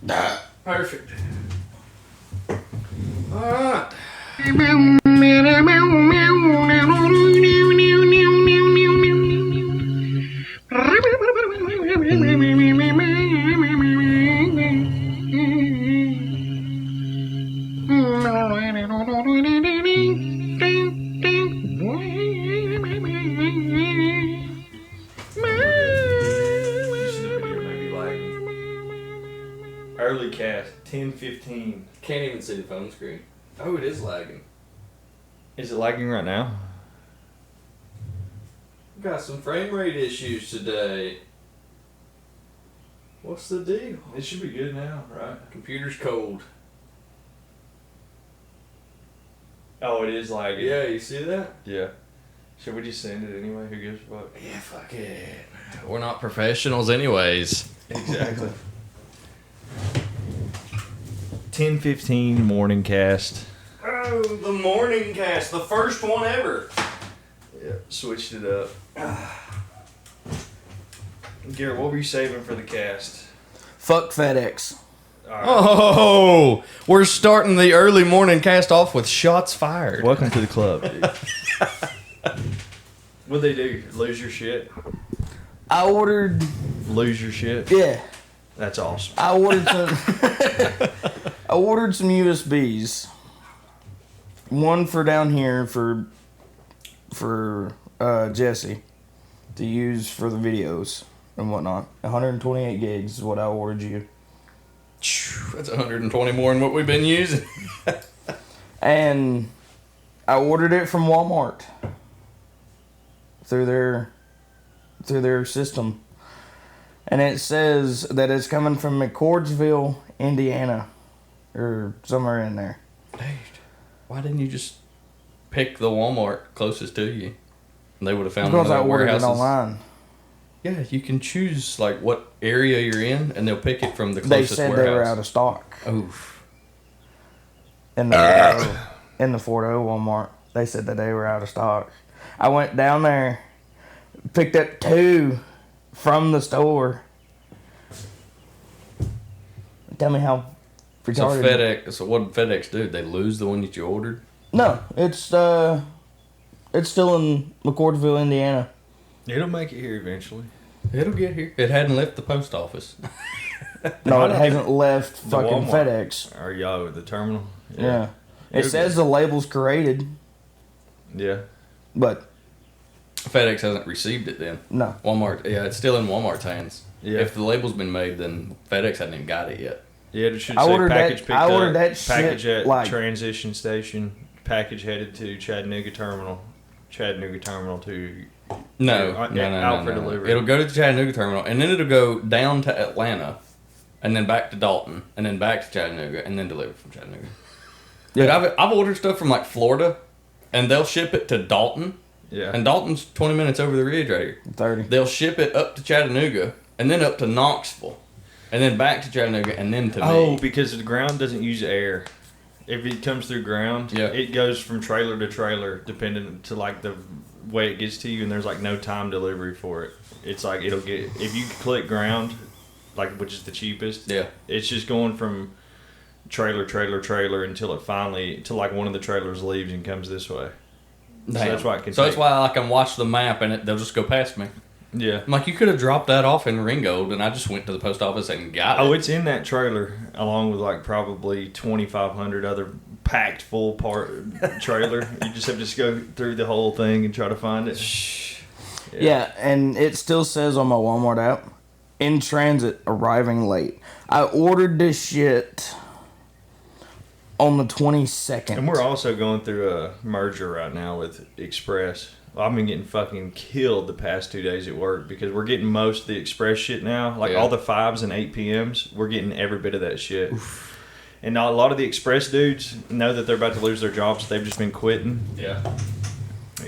Perfect. Alright. Early cast, 10:15. Can't even see the phone screen. Oh, it is lagging. Is it lagging right now? Got some frame rate issues today. What's the deal? It should be good now, right? Computer's cold. Oh, it is lagging. Yeah, you see that? Yeah. Should we just send it anyway? Who gives a fuck? Yeah, fuck it. We're not professionals anyways. Exactly. 10:15 morning cast. Oh, the morning cast. The first one ever. Yeah, switched it up. Garrett, what were you saving for the cast? Fuck FedEx. All right. Oh, we're starting the early morning cast off with shots fired. Welcome to the club, dude. What'd they do? Lose your shit? I ordered. Lose your shit? Yeah. That's awesome. I ordered some. I ordered some USBs. One for down here for Jesse to use for the videos and whatnot. 128 gigs is what I ordered you. That's 120 more than what we've been using. And I ordered it from Walmart through their system. And it says that it's coming from McCordsville, Indiana, or somewhere in there. Dude, why didn't you just pick the Walmart closest to you? And they would have found one Because of I the ordered warehouses. it online. Yeah, you can choose like what area you're in, and they'll pick it from the They closest said warehouse. they were out of stock Oof. in the Fort O Walmart. They said that they were out of stock. I went down there, picked up 2 from the store. Tell me how So retarded. So what did FedEx do? They lose the one that you ordered? No, it's still in McCordsville, Indiana. It'll make it here eventually. It'll get here. It hadn't left the post office. No, it hasn't left fucking Walmart. FedEx. Or y'all at the terminal? Yeah. It It'll says the label's created, Yeah. but FedEx hasn't received it then. no. Walmart, yeah, it's still in Walmart's hands. Yeah. If the label's been made, then FedEx hasn't even got it yet. Yeah, it should I say ordered package that- picked I ordered up, that shit, package at like- transition station, package headed to Chattanooga terminal to No, out no. for delivery. It'll go to the Chattanooga terminal, and then it'll go down to Atlanta, and then back to Dalton, and then back to Chattanooga, and then delivered from Chattanooga. Dude, I've ordered stuff from like Florida, and they'll ship it to Dalton, Yeah. and Dalton's 20 minutes over the ridge right here. 30. They'll ship it up to Chattanooga, and then up to Knoxville, and then back to Chattanooga, and then to Oh, me. because the ground doesn't use air. If it comes through ground, Yeah. it goes from trailer to trailer, depending to like the way it gets to you, and there's like no time delivery for it. It's like it'll get if you click ground, like which is the cheapest. Yeah. It's just going from trailer until it finally till like one of the trailers leaves and comes this way. Damn. So that's why it can. So that's take- why I can watch the map, and they'll just go past me. Yeah. I'm like, you could have dropped that off in Ringgold, and I just went to the post office and got it. Oh, it's in that trailer along with like probably 2,500 other packed full part trailer. You just have to just go through the whole thing and try to find it. Yeah, and it still says on my Walmart app, in transit, arriving late. I ordered this shit on the 22nd. And we're also going through a merger right now with Express. I've been getting fucking killed the past 2 days at work because we're getting most of the Express shit now. Like Yeah. all the 5s and 8 p.m.s, we're getting every bit of that shit. And now a lot of the Express dudes know that they're about to lose their jobs. They've just been quitting. Yeah.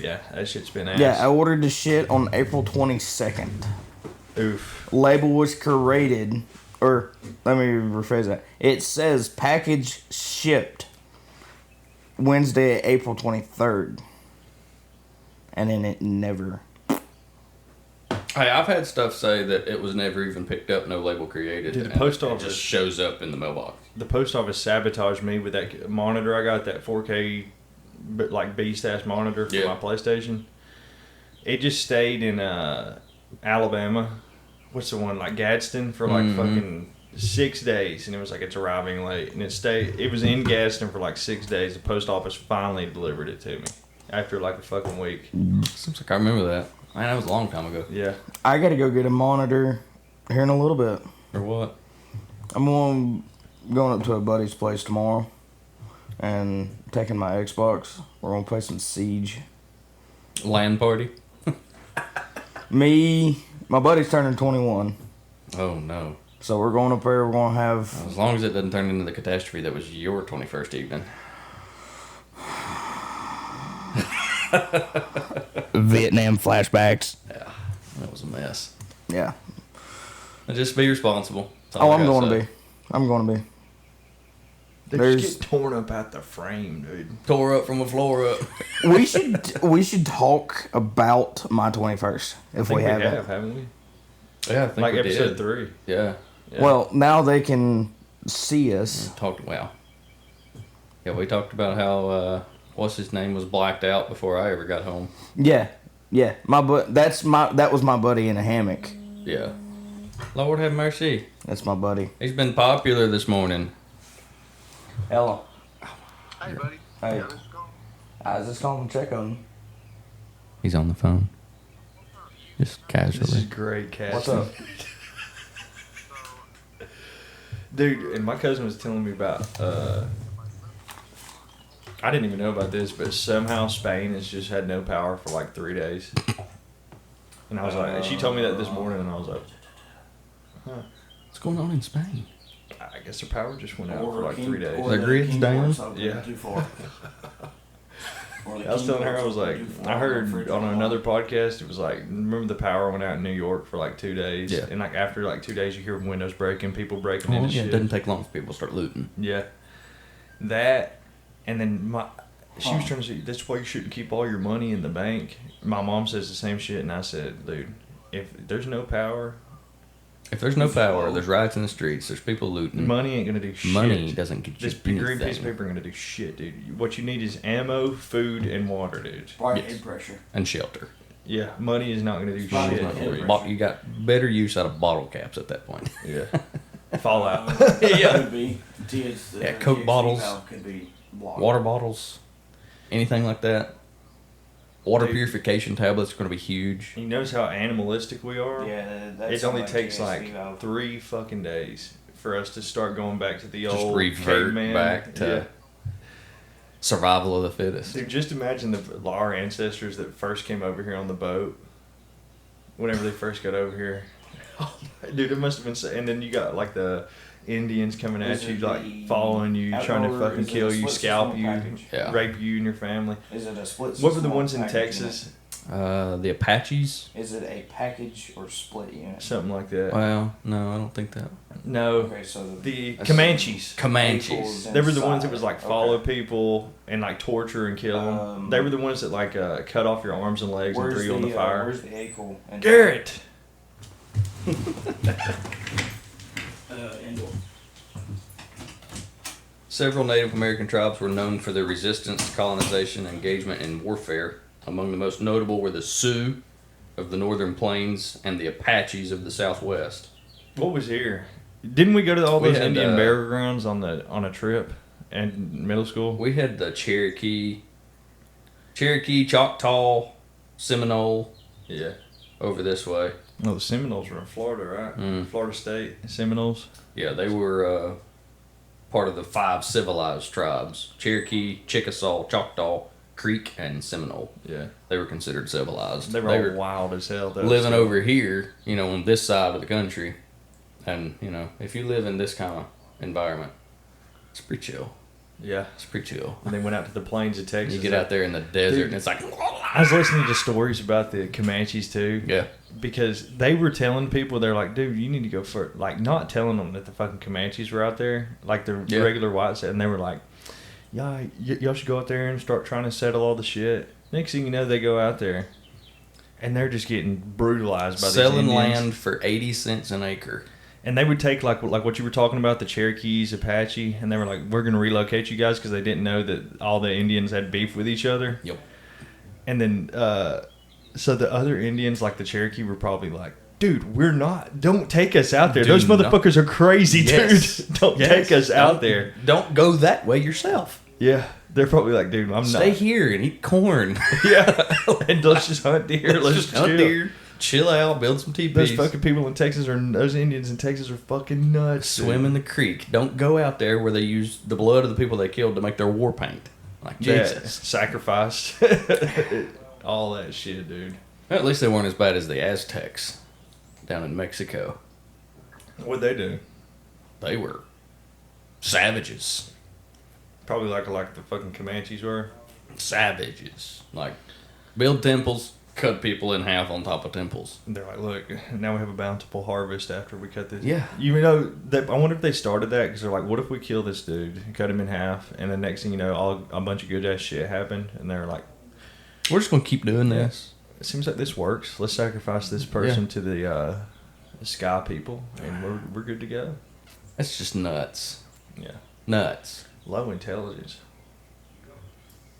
Yeah, that shit's been ass. Yeah, I ordered the shit on April 22nd. Oof. Label was created, or let me rephrase that. It says package shipped Wednesday, April 23rd. And then it never. Hey, I've had stuff say that it was never even picked up, no label created. Dude, the and post it office just shows up in the mailbox. The post office sabotaged me with that monitor I got, that 4K, but like beast-ass monitor for my PlayStation. It just stayed in Alabama. What's the one? Like Gadsden for like fucking 6 days. And it was like, it's arriving late. And it was in Gadsden for like 6 days. The post office finally delivered it to me after like a fucking week. Seems like I remember that. Man, that was a long time ago. Yeah. I gotta go get a monitor here in a little bit. Or what? I'm going up to a buddy's place tomorrow and taking my Xbox. We're gonna play some Siege. LAN party? My buddy's turning 21. Oh, no. So we're going up there, we're gonna have... As long as it doesn't turn into the catastrophe that was your 21st evening. Vietnam flashbacks. Yeah, that was a mess. Yeah. And just be responsible. That's all Oh, I I'm gotta going to say. be. I'm going to be. They There's- just get torn up out the frame, dude. Tore up from the floor up. We should talk about my 21st if we haven't. haven't we? Yeah, I think Like we episode did. 3. Yeah. Yeah. Well, now they can see us. Yeah, we talked about how what's his name was blacked out before I ever got home. Yeah. That was my buddy in a hammock. Yeah. Lord have mercy. That's my buddy. He's been popular this morning. Hello. Hey, buddy. Hey. Yeah, this is cool. I was just calling to check on you. He's on the phone. Just This is casually. great casting. What's up? Dude, and my cousin was telling me about, I didn't even know about this, but somehow Spain has just had no power for like 3 days. And I was like, she told me that this morning, and I was like, huh. What's going on in Spain? I guess their power just went out for like 3 days. The grid's down? Yeah. I was telling her, I was like, I heard on another podcast, it was like, remember the power went out in New York for like 2 days? Yeah. And like after like 2 days, you hear windows breaking, people breaking Oh, into yeah, it shit. doesn't take long for people to start looting. Yeah. That, and then she was trying to say, that's why you shouldn't keep all your money in the bank. My mom says the same shit, and I said, dude, if there's no power, If there's no power, there's riots in the streets, there's people looting. money ain't gonna do shit. Money doesn't get you This big green piece of anything. paper ain't gonna do shit, dude. What you need is ammo, food, and water, dude. Yes. pressure. And shelter. Yeah, money is not gonna do Money's shit. not gonna do You got better use out of bottle caps at that point. Yeah. Fallout. Could be. Yeah, Coke bottles. Could be Water bottles, anything like that. Water Dude. purification tablets are going to be huge. You notice how animalistic we are? Yeah, that's It only takes like 3 fucking days for us to start going back to the Just old revert caveman. back to survival of the fittest. Dude, just imagine our ancestors that first came over here on the boat. Whenever they first got over here, dude, it must have been. And then you got like the Indians coming at Is you, it like the following you, trying to outdoor- fucking is it kill a you, split scalp system you, package? Yeah. rape you and your family. Is it a split? What were the system ones in package Texas? The Apaches? unit? Is it a package or split unit? Something like that. Well, no, I don't think that. No, Okay, so the That's- Comanches. Comanches. They were the ones that was like Okay. follow people and like torture and kill them. They were the ones that like cut off your arms and legs and threw you on the fire. Where's the ACL? Garrett. Indoor. Several Native American tribes were known for their resistance to colonization and engagement in warfare. Among the most notable were the Sioux of the northern plains and the Apaches of the southwest. What was here? Didn't we go to all We those had, Indian burial grounds on a trip in middle school? We had the Cherokee, Choctaw, Seminole Yeah. over this way. No, the Seminoles were in Florida, right? Florida State Seminoles. Yeah, they were part of the 5 civilized tribes: Cherokee, Chickasaw, Choctaw, Creek, and Seminole. Yeah. They were considered civilized. They were all wild as hell. Though, living so- over here, on this side of the country. And, if you live in this kind of environment, it's pretty chill. Yeah. It's pretty chill. And they went out to the plains of Texas. You get out there in the desert Dude. and it's like, I was listening to stories about the Comanches too. yeah. Because they were telling people, they're like, dude, you need to go for it. Like, not telling them that the fucking Comanches were out there, like the Yeah. regular whites, and they were like, y'all should go out there and start trying to settle all the shit. Next thing you know, they go out there, and they're just getting brutalized by selling these Indians. land for 80 cents an acre. And they would take like what you were talking about, the Cherokees, Apache, and they were like, "We're going to relocate you guys," because they didn't know that all the Indians had beef with each other. Yep. And then, so the other Indians, like the Cherokee, were probably like, "Dude, we're not. Don't take us out there. Those motherfuckers are crazy, yes. dude. Don't take us out there. Don't go that way yourself. Yeah, they're probably like, dude, I'm Stay not. here and eat corn. Yeah, and let's just hunt deer. Let's just hunt chill. deer. Chill out, build some teepees. Those fucking people in Texas those Indians in Texas are fucking nuts. Swim in the creek. Don't go out there where they use the blood of the people they killed to make their war paint. Like Jesus. Sacrifice. All that shit, dude. Well, at least they weren't as bad as the Aztecs down in Mexico. What'd they do? They were savages. Probably like the fucking Comanches were. Savages. Like, build temples, cut people in half on top of temples. They're like, look, now we have a bountiful harvest after we cut this. Yeah. You know, I wonder if they started that because they're like, what if we kill this dude and cut him in half, and the next thing you know, a bunch of good ass shit happened, and they're like, we're just going to keep doing this. It seems like this works. Let's sacrifice this person to the sky people, and we're good to go. That's just nuts. Yeah. Nuts. Low intelligence.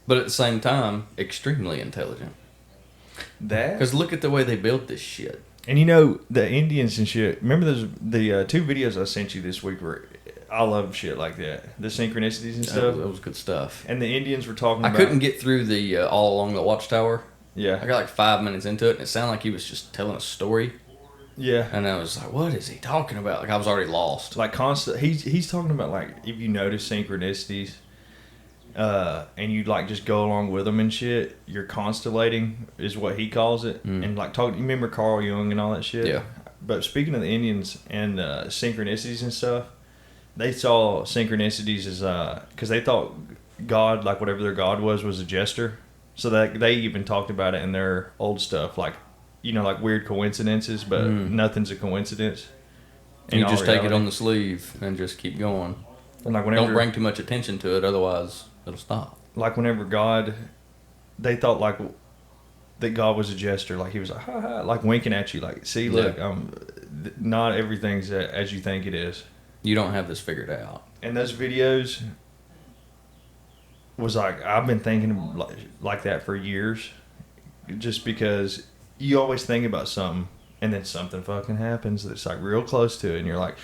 But at the same time, extremely intelligent. That? Because look at the way they built this shit. And you know, the Indians and shit, remember the 2 videos I sent you this week were, I love shit like that. The synchronicities and stuff. That was good stuff. And the Indians were talking about... I couldn't get through the All Along the Watchtower. Yeah. I got like 5 minutes into it, and it sounded like he was just telling a story. Yeah. And I was like, what is he talking about? Like, I was already lost. Like, he's talking about, like, if you notice synchronicities, and you, like, just go along with them and shit, you're constellating, is what he calls it. And, like, you remember Carl Jung and all that shit? Yeah. But speaking of the Indians and synchronicities and stuff, they saw synchronicities as, because they thought God, like, whatever their God was a jester. So that they even talked about it in their old stuff, like, you know, like weird coincidences, but nothing's a coincidence. And you just take it on the sleeve and just keep going. And like whenever, don't bring too much attention to it, otherwise it'll stop. Like whenever God, they thought like that God was a jester, like he was like, ha ha, like winking at you, like, see, look, not everything's as you think it is. You don't have this figured out. And those videos was like, I've been thinking like that for years, just because you always think about something and then something fucking happens that's like real close to it, and you're like,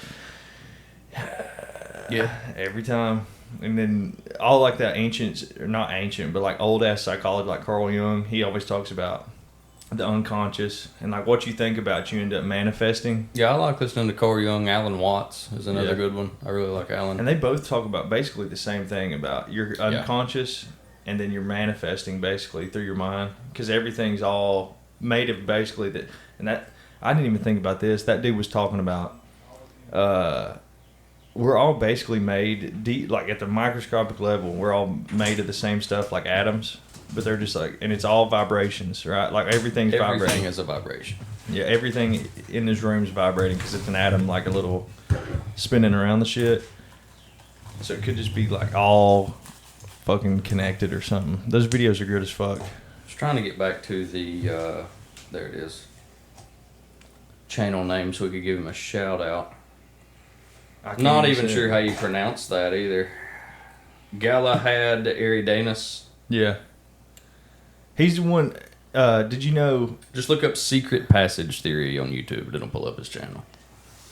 yeah, every time. And then all like that ancient, or not ancient, but like old ass psychology, like Carl Jung, he always talks about the unconscious, and like what you think about, you end up manifesting. Yeah, I like listening to Carl Jung. Alan Watts is another good one. I really like Alan. And they both talk about basically the same thing, about your unconscious, and then you're manifesting basically through your mind, because everything's all made of basically that. And that, I didn't even think about this. That dude was talking about, we're all basically made deep, like at the microscopic level, we're all made of the same stuff, like atoms, but they're just like, and it's all vibrations, right? Like everything's vibrating. Everything is a vibration. Yeah, everything in this room is vibrating because it's an atom, like a little spinning around the shit. So it could just be like all fucking connected or something. Those videos are good as fuck. I was trying to get back to the, there it is, channel name so we could give him a shout out. Not even sure how you pronounce that either. Galahad Eridanus. Yeah. He's the one, did you know... Just look up Secret Passage Theory on YouTube. It'll pull up his channel.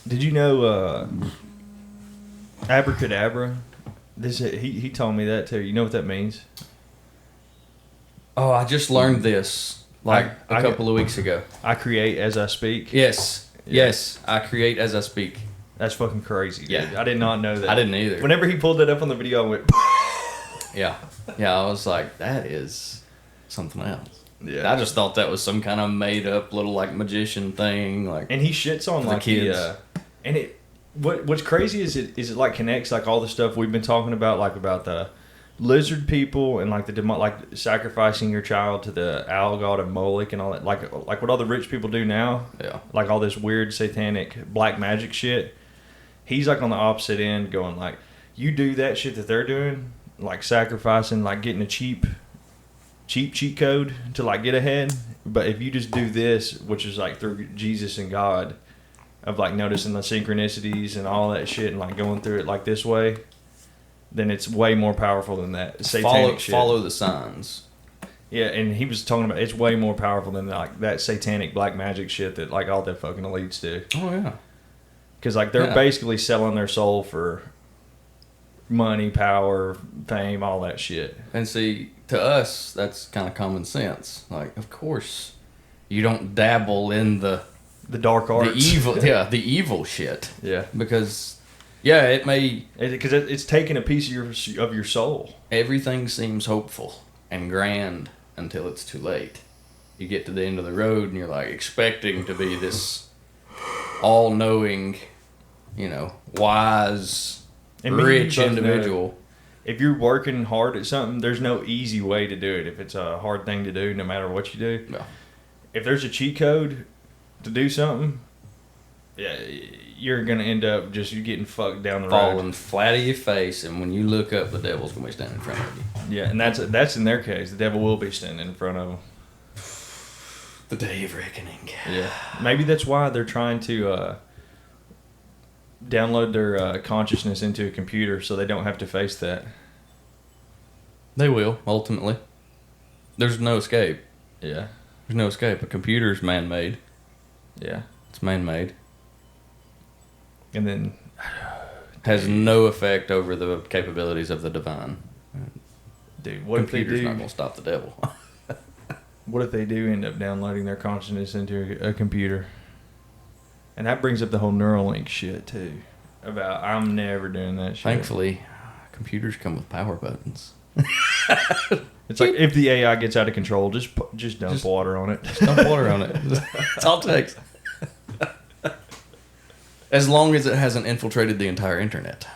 Did you know abracadabra? He told me that too. You know what that means? Oh, I just learned this like a couple of weeks ago. I create as I speak? Yes. Yeah. Yes. I create as I speak. That's fucking crazy, dude. Yeah. I did not know that. I didn't either. Whenever he pulled that up on the video, I went... Yeah. Yeah, I was like, that is something else. Yeah. I just thought that was some kind of made up little like magician thing. Like, and he shits on like kids. And it what's crazy is it like connects like all the stuff we've been talking about, like about the lizard people and like like sacrificing your child to the owl god of Moloch and all that, like what all the rich people do now. Yeah. Like all this weird satanic black magic shit. He's like on the opposite end, going like, you do that shit that they're doing, like sacrificing, like getting a cheap cheat code to like get ahead. But if you just do this, which is like through Jesus and God, of like noticing the synchronicities and all that shit and like going through it like this way, then it's way more powerful than that satanic shit. Follow the signs. Yeah, and he was talking about it's way more powerful than like that satanic black magic shit that like all the fucking elites do. Oh yeah. Because like they're basically selling their soul for money, power, fame, all that shit. And see, to us, that's kind of common sense. Like, of course, you don't dabble in the dark arts, the evil, the evil shit. Yeah, because it may because it's taking a piece of your soul. Everything seems hopeful and grand until it's too late. You get to the end of the road and you're like expecting to be this all-knowing, wise, rich individual. If you're working hard at something, there's no easy way to do it. If it's a hard thing to do, no matter what you do. No. If there's a cheat code to do something, you're going to end up just getting fucked down the road. Falling flat of your face, and when you look up, the devil's going to be standing in front of you. Yeah, and that's in their case. The devil will be standing in front of them. The day of reckoning. Yeah. Maybe that's why they're trying to download their consciousness into a computer so they don't have to face that. They will, ultimately. There's no escape. Yeah. There's no escape. A computer's man-made. Yeah. It's man-made. And then... has no effect over the capabilities of the divine. Dude, what if they do... Computer's not going to stop the devil. What if they do end up downloading their consciousness into a computer? And that brings up the whole Neuralink shit, too. About, I'm never doing that shit. Thankfully, computers come with power buttons. It's like, if the AI gets out of control, just dump water on it. Just dump water on it. That's all it takes. As long as it hasn't infiltrated the entire internet.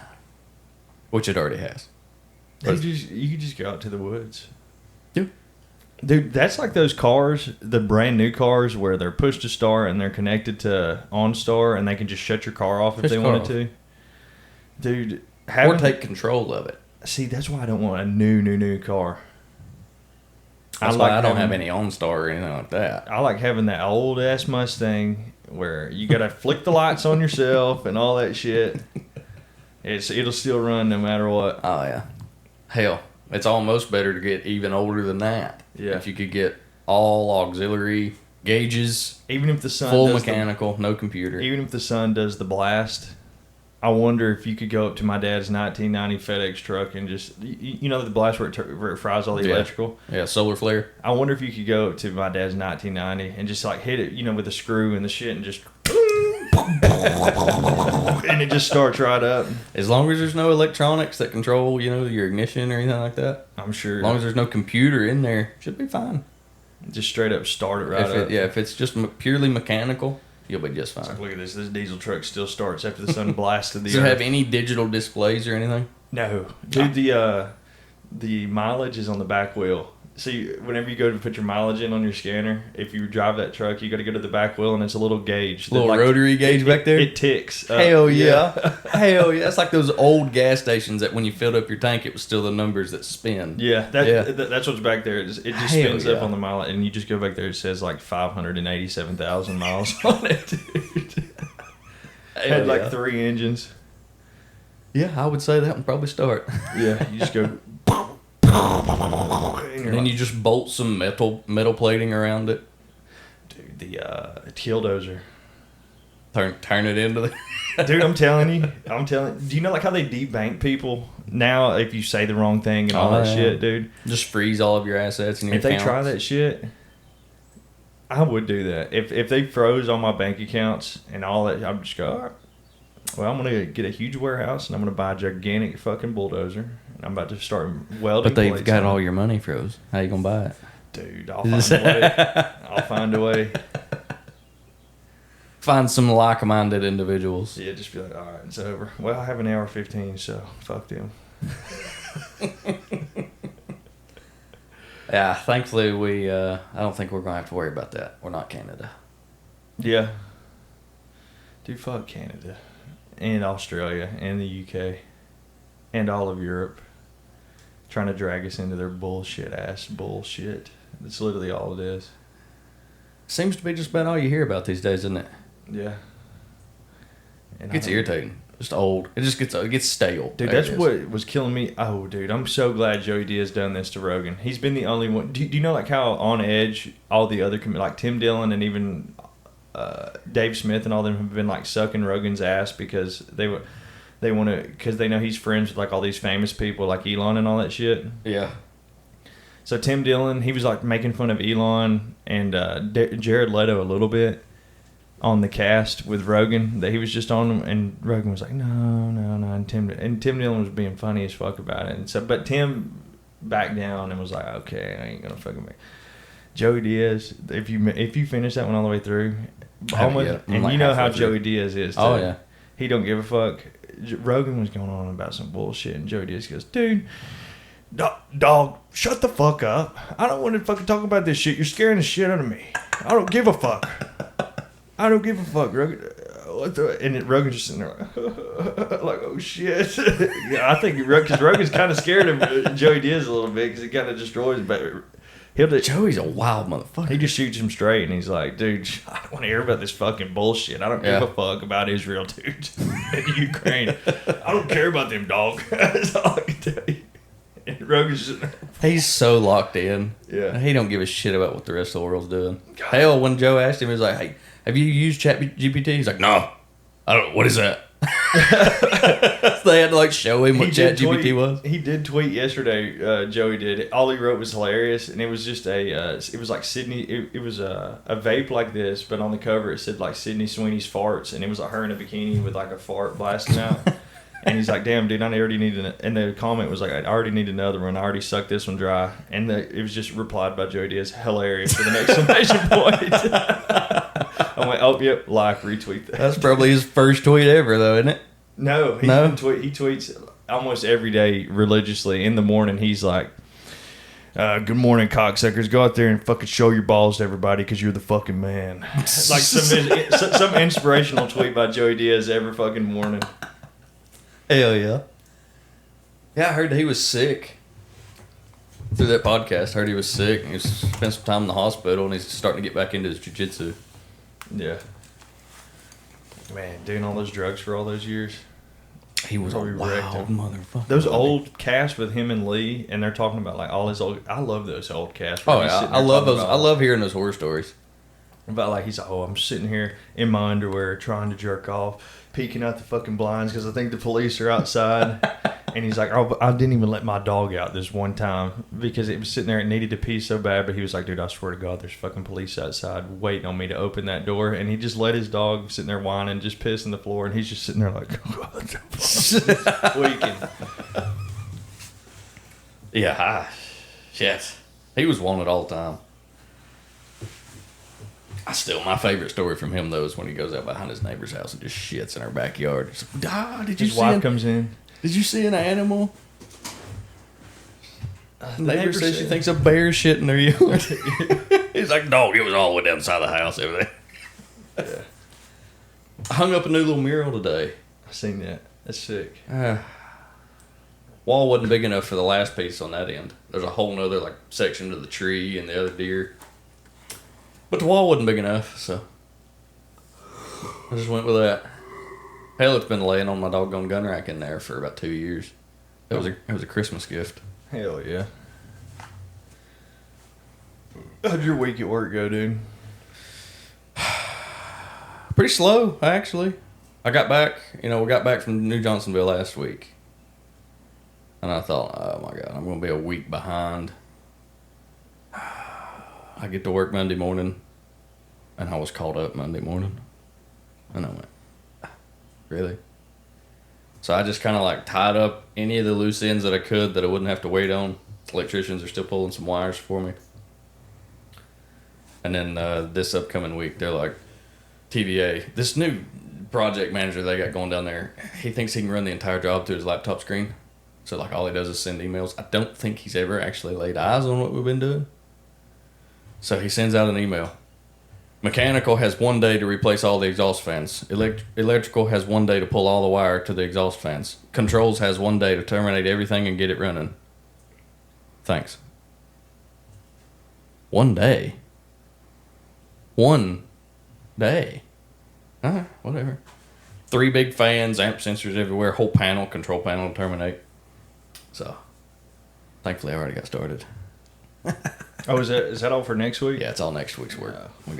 Which it already has. You could just go out to the woods. Yeah. Dude, that's like those cars, the brand new cars where they're push to start and they're connected to OnStar and they can just shut your car off if they wanted to. Dude, or take control of it. See, that's why I don't want a new car. That's why I don't have any OnStar or anything like that. I like having that old ass Mustang where you gotta flick the lights on yourself and all that shit. It'll still run no matter what. Oh yeah. Hell, it's almost better to get even older than that. Yeah. If you could get all auxiliary gauges, even if the sun full mechanical, no computer. Even if the sun does the blast, I wonder if you could go up to my dad's 1990 FedEx truck and just, you know, the blast where it fries all the electrical. Yeah, solar flare. I wonder if you could go up to my dad's 1990 and just like hit it, you know, with a screw and the shit and just. And it just starts right up. As long as there's no electronics that control, you know, your ignition or anything like that. I'm sure. As long as there's no computer in there, should be fine. Just straight up start it right up. If it's just purely mechanical, you'll be just fine. It's like, look at this. This diesel truck still starts after the sun blasted the Does it have any digital displays or anything? No. Dude, the mileage is on the back wheel. See, whenever you go to put your mileage in on your scanner, if you drive that truck, you got to go to the back wheel, and it's a little gauge. Little rotary gauge back there? It ticks. Hell yeah. Hell yeah. It's like those old gas stations that when you filled up your tank, it was still the numbers that spin. Yeah, that's what's back there. It just spins up on the mileage, and you just go back there, it says like 587,000 miles on it, dude. It had like 3 engines. Yeah, I would say that one probably start. Yeah, you just go... And then you just bolt some metal plating around it. Dude, the killdozer. Turn it into the... Dude, I'm telling you. Do you know like how they debank people now if you say the wrong thing and all that shit, dude? Just freeze all of your assets and your If they try that shit, I would do that. If they froze all my bank accounts and all that, I'd just go, all right. Well, I'm going to get a huge warehouse and I'm going to buy a gigantic fucking bulldozer. And I'm about to start welding. But they've got all your money froze. How you going to buy it? Dude, I'll find a way. I'll find a way. Find some like-minded individuals. Yeah, just be like, all right, it's over. Well, I have an hour 15, so fuck them. Yeah, thankfully I don't think we're going to have to worry about that. We're not Canada. Yeah. Dude, fuck Canada. And Australia and the UK and all of Europe. trying to drag us into their bullshit. That's literally all it is. Seems to be just about all you hear about these days, isn't it? Yeah. It gets irritating. Just old. It gets stale. Dude, that's what was killing me. Oh, dude, I'm so glad Joey Diaz done this to Rogan. He's been the only one. Do you know like how on edge all the other like Tim Dillon and even Dave Smith and all them have been like sucking Rogan's ass because they want to, because they know he's friends with like all these famous people like Elon and all that shit. Yeah. So Tim Dillon, he was like making fun of Elon and Jared Leto a little bit on the cast with Rogan that he was just on, and Rogan was like, no, and Tim Dillon was being funny as fuck about it, and so but Tim backed down and was like, okay, I ain't gonna fucking make Joey Diaz. If you finish that one all the way through, almost, and like you know how Joey Diaz is. Too. Oh yeah, he don't give a fuck. Rogan was going on about some bullshit, and Joey Diaz goes, dude. Dog, shut the fuck up. I don't want to fucking talk about this shit. You're scaring the shit out of me. I don't give a fuck. Rogan. And Rogan's just sitting there like oh shit. Yeah, I think because Rogan's kind of scared of Joey Diaz a little bit because he kind of destroys. But Joey's a wild motherfucker. He just shoots him straight, and he's like, dude, I don't want to hear about this fucking bullshit. I don't give a fuck about Israel, dude, and Ukraine. I don't care about them, dog. That's all I can tell you. And Rogan's just, he's so locked in. Yeah. He don't give a shit about what the rest of the world's doing. God. Hell, when Joe asked him, he was like, hey, have you used ChatGPT? He's like, no. I don't. What is that? So they had to like show him what ChatGPT was. He did tweet yesterday. Joey did. All he wrote was hilarious, and it was just it was like Sydney. It was a vape like this, but on the cover it said like Sydney Sweeney's farts, and it was like her in a bikini with like a fart blasting out. And he's like, damn, dude, I already need and the comment was like, I already need another one. I already sucked this one dry. And it was just replied by Joey Diaz, hilarious, with an exclamation point. I went, oh, yep, like, retweet that. That's probably his first tweet ever, though, isn't it? No. He tweets almost every day religiously. In the morning, he's like, good morning, cocksuckers. Go out there and fucking show your balls to everybody because you're the fucking man. Like some inspirational tweet by Joey Diaz every fucking morning. Hell yeah. Yeah, I heard that he was sick. Through that podcast, I heard he was sick. And he spent some time in the hospital, and he's starting to get back into his jiu-jitsu. Yeah. Man, doing all those drugs for all those years. He was a wild motherfucker. Those old casts with him and Lee, and they're talking about like all his old. I love those old casts. Oh yeah, I love those. I love hearing those horror stories. About like he's like, oh, I'm sitting here in my underwear trying to jerk off, peeking out the fucking blinds because I think the police are outside. And he's like, oh, I didn't even let my dog out this one time because it was sitting there and needed to pee so bad. But he was like, dude, I swear to God, there's fucking police outside waiting on me to open that door. And he just let his dog sitting there whining, just pissing the floor. And he's just sitting there like, what the fuck? Squeaking. Yeah, shit. He was wanted all the time. My favorite story from him, though, is when he goes out behind his neighbor's house and just shits in her backyard. His wife comes in. Did you see an animal? The neighbor says she thinks a bear shit in their yard. He's like, dog, it was all the way down the side of the house over there. Yeah. I hung up a new little mural today. I seen that. That's sick. Wall wasn't big enough for the last piece on that end. There's a whole nother like section of the tree and the other deer. But the wall wasn't big enough, so I just went with that. Hell, it's been laying on my doggone gun rack in there for about 2 years. It was a Christmas gift. Hell yeah. How'd your week at work go, dude? Pretty slow, actually. We got back from New Johnsonville last week. And I thought, oh my God, I'm going to be a week behind. I get to work Monday morning, and I was called up Monday morning. And I went, really? So I just kind of like tied up any of the loose ends that I could that I wouldn't have to wait on. Electricians are still pulling some wires for me. And then this upcoming week, they're like, TVA, this new project manager they got going down there, he thinks he can run the entire job through his laptop screen. So like all he does is send emails. I don't think he's ever actually laid eyes on what we've been doing. So he sends out an email. Mechanical has 1 day to replace all the exhaust fans. Electrical has 1 day to pull all the wire to the exhaust fans. Controls has 1 day to terminate everything and get it running. Thanks. One day. All right, whatever. 3 big fans, amp sensors everywhere, whole panel, control panel to terminate. So, thankfully, I already got started. Oh, is that all for next week? Yeah, it's all next week's work. We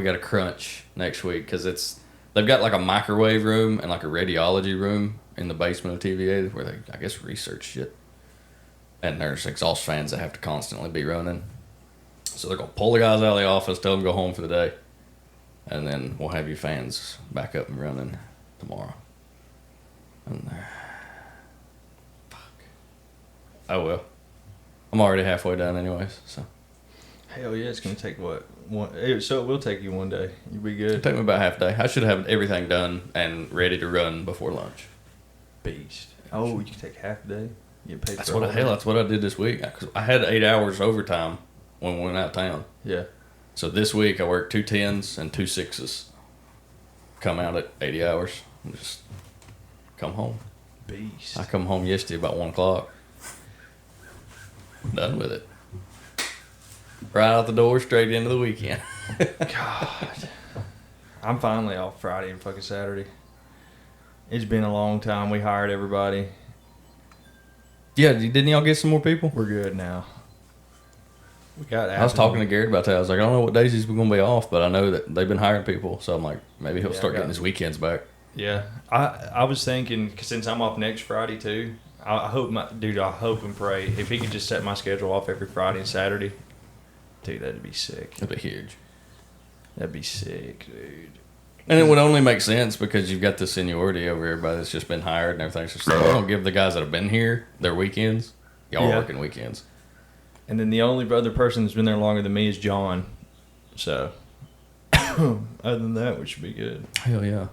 got a crunch next week because they've got like a microwave room and like a radiology room in the basement of TVA where they, I guess, research shit. And there's exhaust fans that have to constantly be running. So they're going to pull the guys out of the office, tell them to go home for the day. And then we'll have your fans back up and running tomorrow. And fuck. Oh well. I'm already halfway done anyways, so. Hell yeah, it's going to take so it will take you one day. You'll be good. It'll take me about half a day. I should have everything done and ready to run before lunch. Beast. Oh, you can take half a day? You get paid That's for that's what I did this week. 'Cause I had 8 hours overtime when we went out of town. Yeah. So this week I worked 2 10s and 2 6s. Come out at 80 hours and just come home. Beast. I come home yesterday about 1 o'clock. Done with it. Right out the door, straight into the weekend. God. I'm finally off Friday and fucking Saturday. It's been a long time. We hired everybody. Yeah, didn't y'all get some more people? We're good now. We got. I was talking to Garrett about that. I was like, I don't know what days he's going to be off, but I know that they've been hiring people. So I'm like, maybe he'll start getting his weekends back. Yeah, I was thinking, 'cause since I'm off next Friday too, I hope and pray if he could just set my schedule off every Friday and Saturday, dude, that'd be sick. That'd be huge. That'd be sick, dude. And it would only make sense because you've got the seniority over everybody that's just been hired and everything. So we're going to give the guys that have been here their weekends. Y'all are working weekends. And then the only other person that's been there longer than me is John. So, other than that, we should be good. Hell yeah.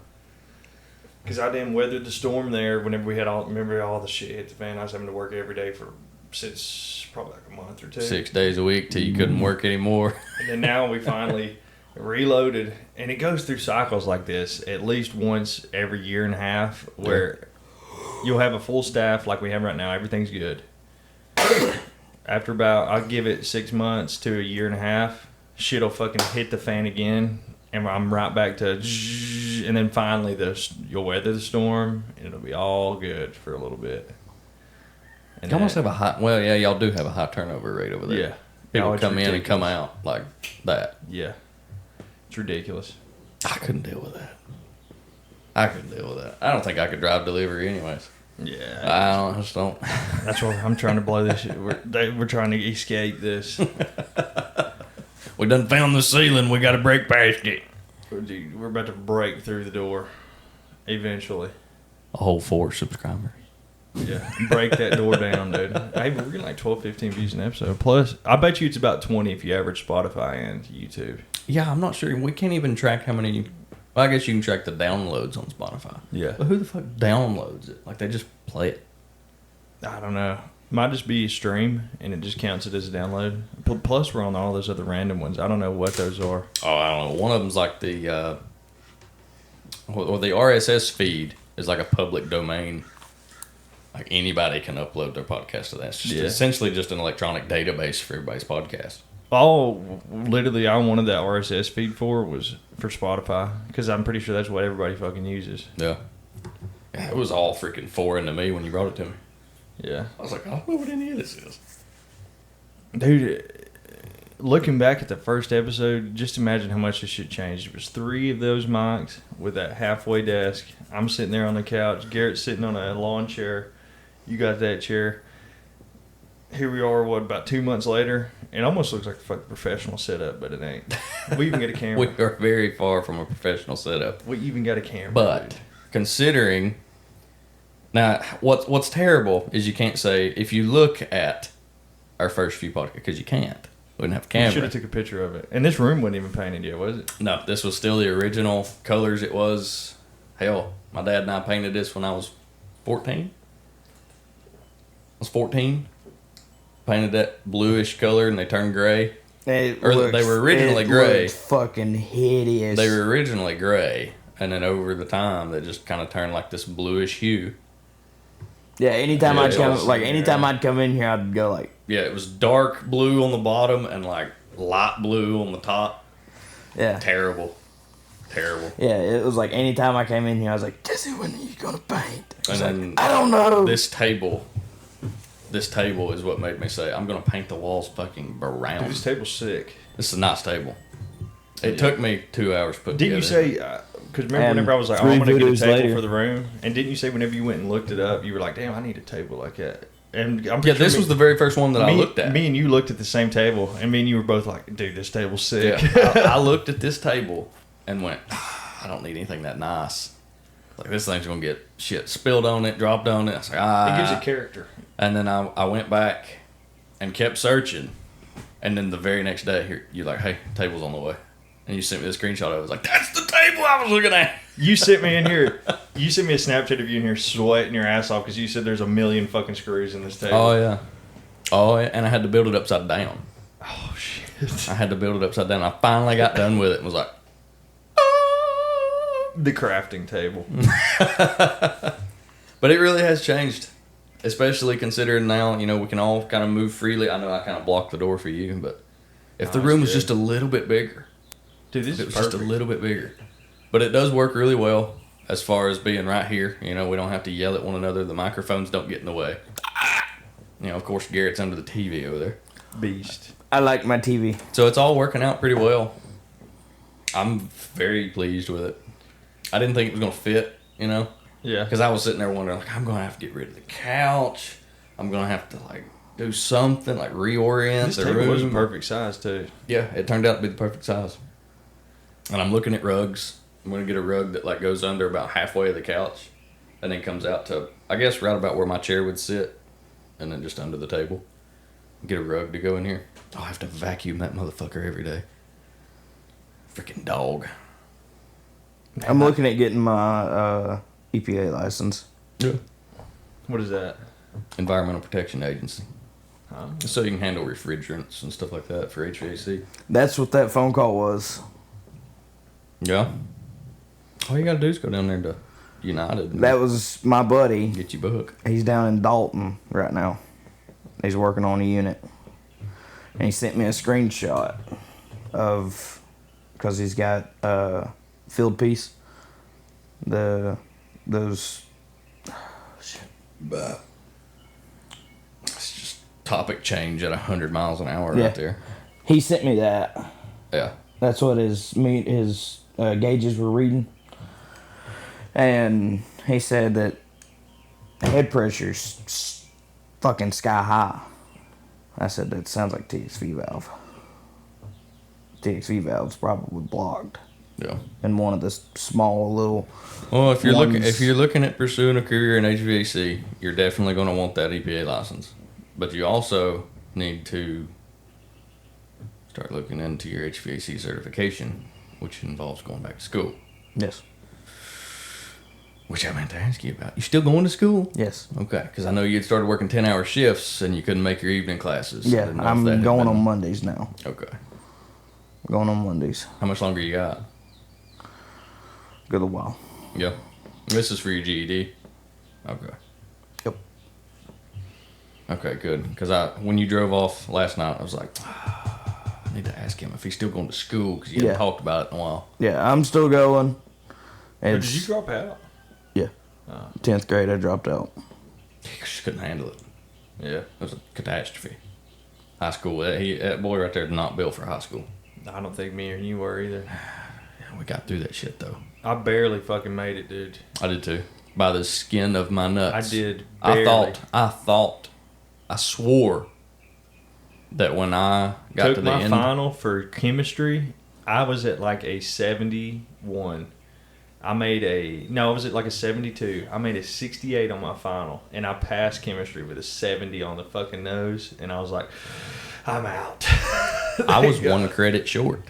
Because I didn't weather the storm there whenever we had all the shit hit the fan. I was having to work every day since probably like a month or 2. 6 days a week till you couldn't work anymore. And then now we finally reloaded. And it goes through cycles like this at least once every year and a half where you'll have a full staff like we have right now. Everything's good. After about, I'll give it 6 months to a year and a half, shit'll fucking hit the fan again. And I'm right back to, and then finally you'll weather the storm, and it'll be all good for a little bit. And y'all must have a high, well, yeah, y'all do have a high turnover rate over there. Yeah. People come in and come out like that. Yeah. It's ridiculous. I couldn't deal with that. I don't think I could drive delivery anyways. Yeah. I just don't. That's why I'm trying to blow this shit. We're trying to escape this. We done found the ceiling. We got to break past it. Dude, we're about to break through the door eventually. A whole 4 subscribers. Yeah, break that door down, dude. Hey, but we're getting like 12, 15 views an episode. Plus, I bet you it's about 20 if you average Spotify and YouTube. Yeah, I'm not sure. We can't even track how many. Well, I guess you can track the downloads on Spotify. Yeah. But who the fuck downloads it? Like, they just play it. I don't know. Might just be a stream, and it just counts it as a download. Plus, we're on all those other random ones. I don't know what those are. Oh, I don't know. One of them's like the RSS feed is like a public domain. Like anybody can upload their podcast to that. It's just essentially just an electronic database for everybody's podcast. Literally, I wanted that RSS feed was for Spotify because I'm pretty sure that's what everybody fucking uses. Yeah. It was all freaking foreign to me when you brought it to me. Yeah. I was like, I don't know what any of this is. Dude, looking back at the first episode, just imagine how much this shit changed. It was 3 of those mics with that halfway desk. I'm sitting there on the couch. Garrett's sitting on a lawn chair. You got that chair. Here we are, about 2 months later? It almost looks like a fucking professional setup, but it ain't. We even got a camera. We are very far from a professional setup. We even got a camera. But, dude. considering... Now, what's terrible is you can't say, if you look at our first few podcasts, because you can't. We didn't have a camera. You should have took a picture of it. And this room wasn't even painted yet, was it? No, this was still the original colors it was. Hell, my dad and I painted this when I was 14. I was 14. Painted that bluish color and they turned gray. They were originally gray. It fucking hideous. They were originally gray. And then over the time, they just kind of turned like this bluish hue. Yeah, anytime I'd come in here, I'd go like, Yeah, it was dark blue on the bottom and like light blue on the top. Yeah. Terrible. Yeah, it was like anytime I came in here, I was like, Jesse, when are you gonna paint? And then I don't know. This table is what made me say, I'm gonna paint the walls fucking brown. Dude, this table's sick. This is a nice table. It took me 2 hours to put Didn't you together. say, because remember whenever I was like, oh, I'm going to get a table for the room? And didn't you say whenever you went and looked it up, you were like, damn, I need a table like that? And I'm pretty this was the very first one that I looked at. Me and you looked at the same table, and me and you were both like, dude, this table's sick. Yeah, I looked at this table and went, I don't need anything that nice. Like, this thing's going to get shit spilled on it, dropped on it. I was like, It gives it character. And then I went back and kept searching. And then the very next day, you're like, hey, table's on the way. And you sent me a screenshot of it. I was like, that's the table I was looking at. You sent me in here. You sent me a Snapchat of you in here sweating your ass off because you said there's a million fucking screws in this table. Oh, yeah. And I had to build it upside down. Oh, shit. I had to build it upside down. I finally got done with it and was like, the crafting table. But it really has changed. Especially considering now, you know, we can all kind of move freely. I know I kind of blocked the door for you, but if the room was just a little bit bigger. Dude, this it is was perfect. just a little bit bigger. But it does work really well as far as being right here. You know, we don't have to yell at one another. The microphones don't get in the way. You know, of course, Garrett's under the TV over there. Beast. I like my TV. So it's all working out pretty well. I'm very pleased with it. I didn't think it was going to fit, you know? Yeah. Because I was sitting there wondering, like, I'm going to have to get rid of the couch. I'm going to have to, like, do something, like, reorient This the table room. was a perfect size, too. Yeah, it turned out to be the perfect size. And I'm looking at rugs. I'm going to get a rug that, like, goes under about halfway of the couch. And then comes out to, I guess, right about where my chair would sit. And then just under the table. Get a rug to go in here. I'll have to vacuum that motherfucker every day. Freaking dog. I'm looking at getting my EPA license. Yeah. What is that? Environmental Protection Agency. Oh. So you can handle refrigerants and stuff like that for HVAC. That's what that phone call was. Yeah. All you gotta do is go down there to United. And That was my buddy. get your book. He's down in Dalton right now. He's working on a unit. And he sent me a screenshot of, because he's got field piece. Those. Shit. But it's just topic change at 100 miles an hour Yeah. right there. He sent me that. Yeah. That's what his gauges were reading. And he said that head pressure's fucking sky high. I said, that sounds like TXV valve. TXV valve's probably blocked. Yeah. And one of the small little. Well, if you're ones- looking at pursuing a career in HVAC, you're definitely going to want that EPA license. But you also need to start looking into your HVAC certification, which involves going back to school. Yes. Which I meant to ask you about. You still going to school? Yes. Okay, because I know you had started working 10-hour shifts and you couldn't make your evening classes. I Yeah, didn't know if I'm that had going been- on Mondays now. Okay. Going on Mondays. How much longer you got? Good a while. Yeah. This is for your GED? Okay. Yep. Okay, good. Because when you drove off last night, I was like, I need to ask him if he's still going to school because you Yeah. haven't talked about it in a while. Yeah, I'm still going. Did you drop out? Yeah. 10th grade, I dropped out. He just couldn't handle it. Yeah, it was a catastrophe. High school, that boy right there is not built for high school. I don't think me or you were either. Yeah, we got through that shit though. I barely fucking made it, dude. I did too. By the skin of my nuts. I did. Barely. I swore that when I got Took to the my end. final for chemistry, I was at like a 71. I was at like a 72. I made a 68 on my final, and I passed chemistry with a 70 on the fucking nose, and I was like, I'm out. I was one credit short.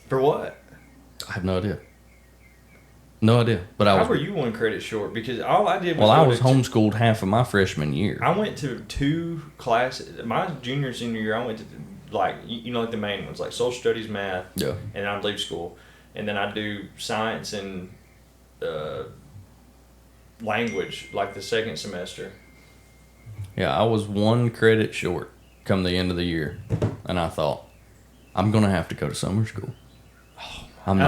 For what? I have no idea. No idea. But I How was. were you one credit short? Because all I did was. Well, I go was to- homeschooled half of my freshman year. I went to 2 classes. My junior and senior year, I went to like like the main ones, like social studies, math, Yeah. and I'd leave school, and then I'd do science and language like the second semester. Yeah, I was one credit short. come the end of the year, and I thought, I'm gonna have to go to summer school.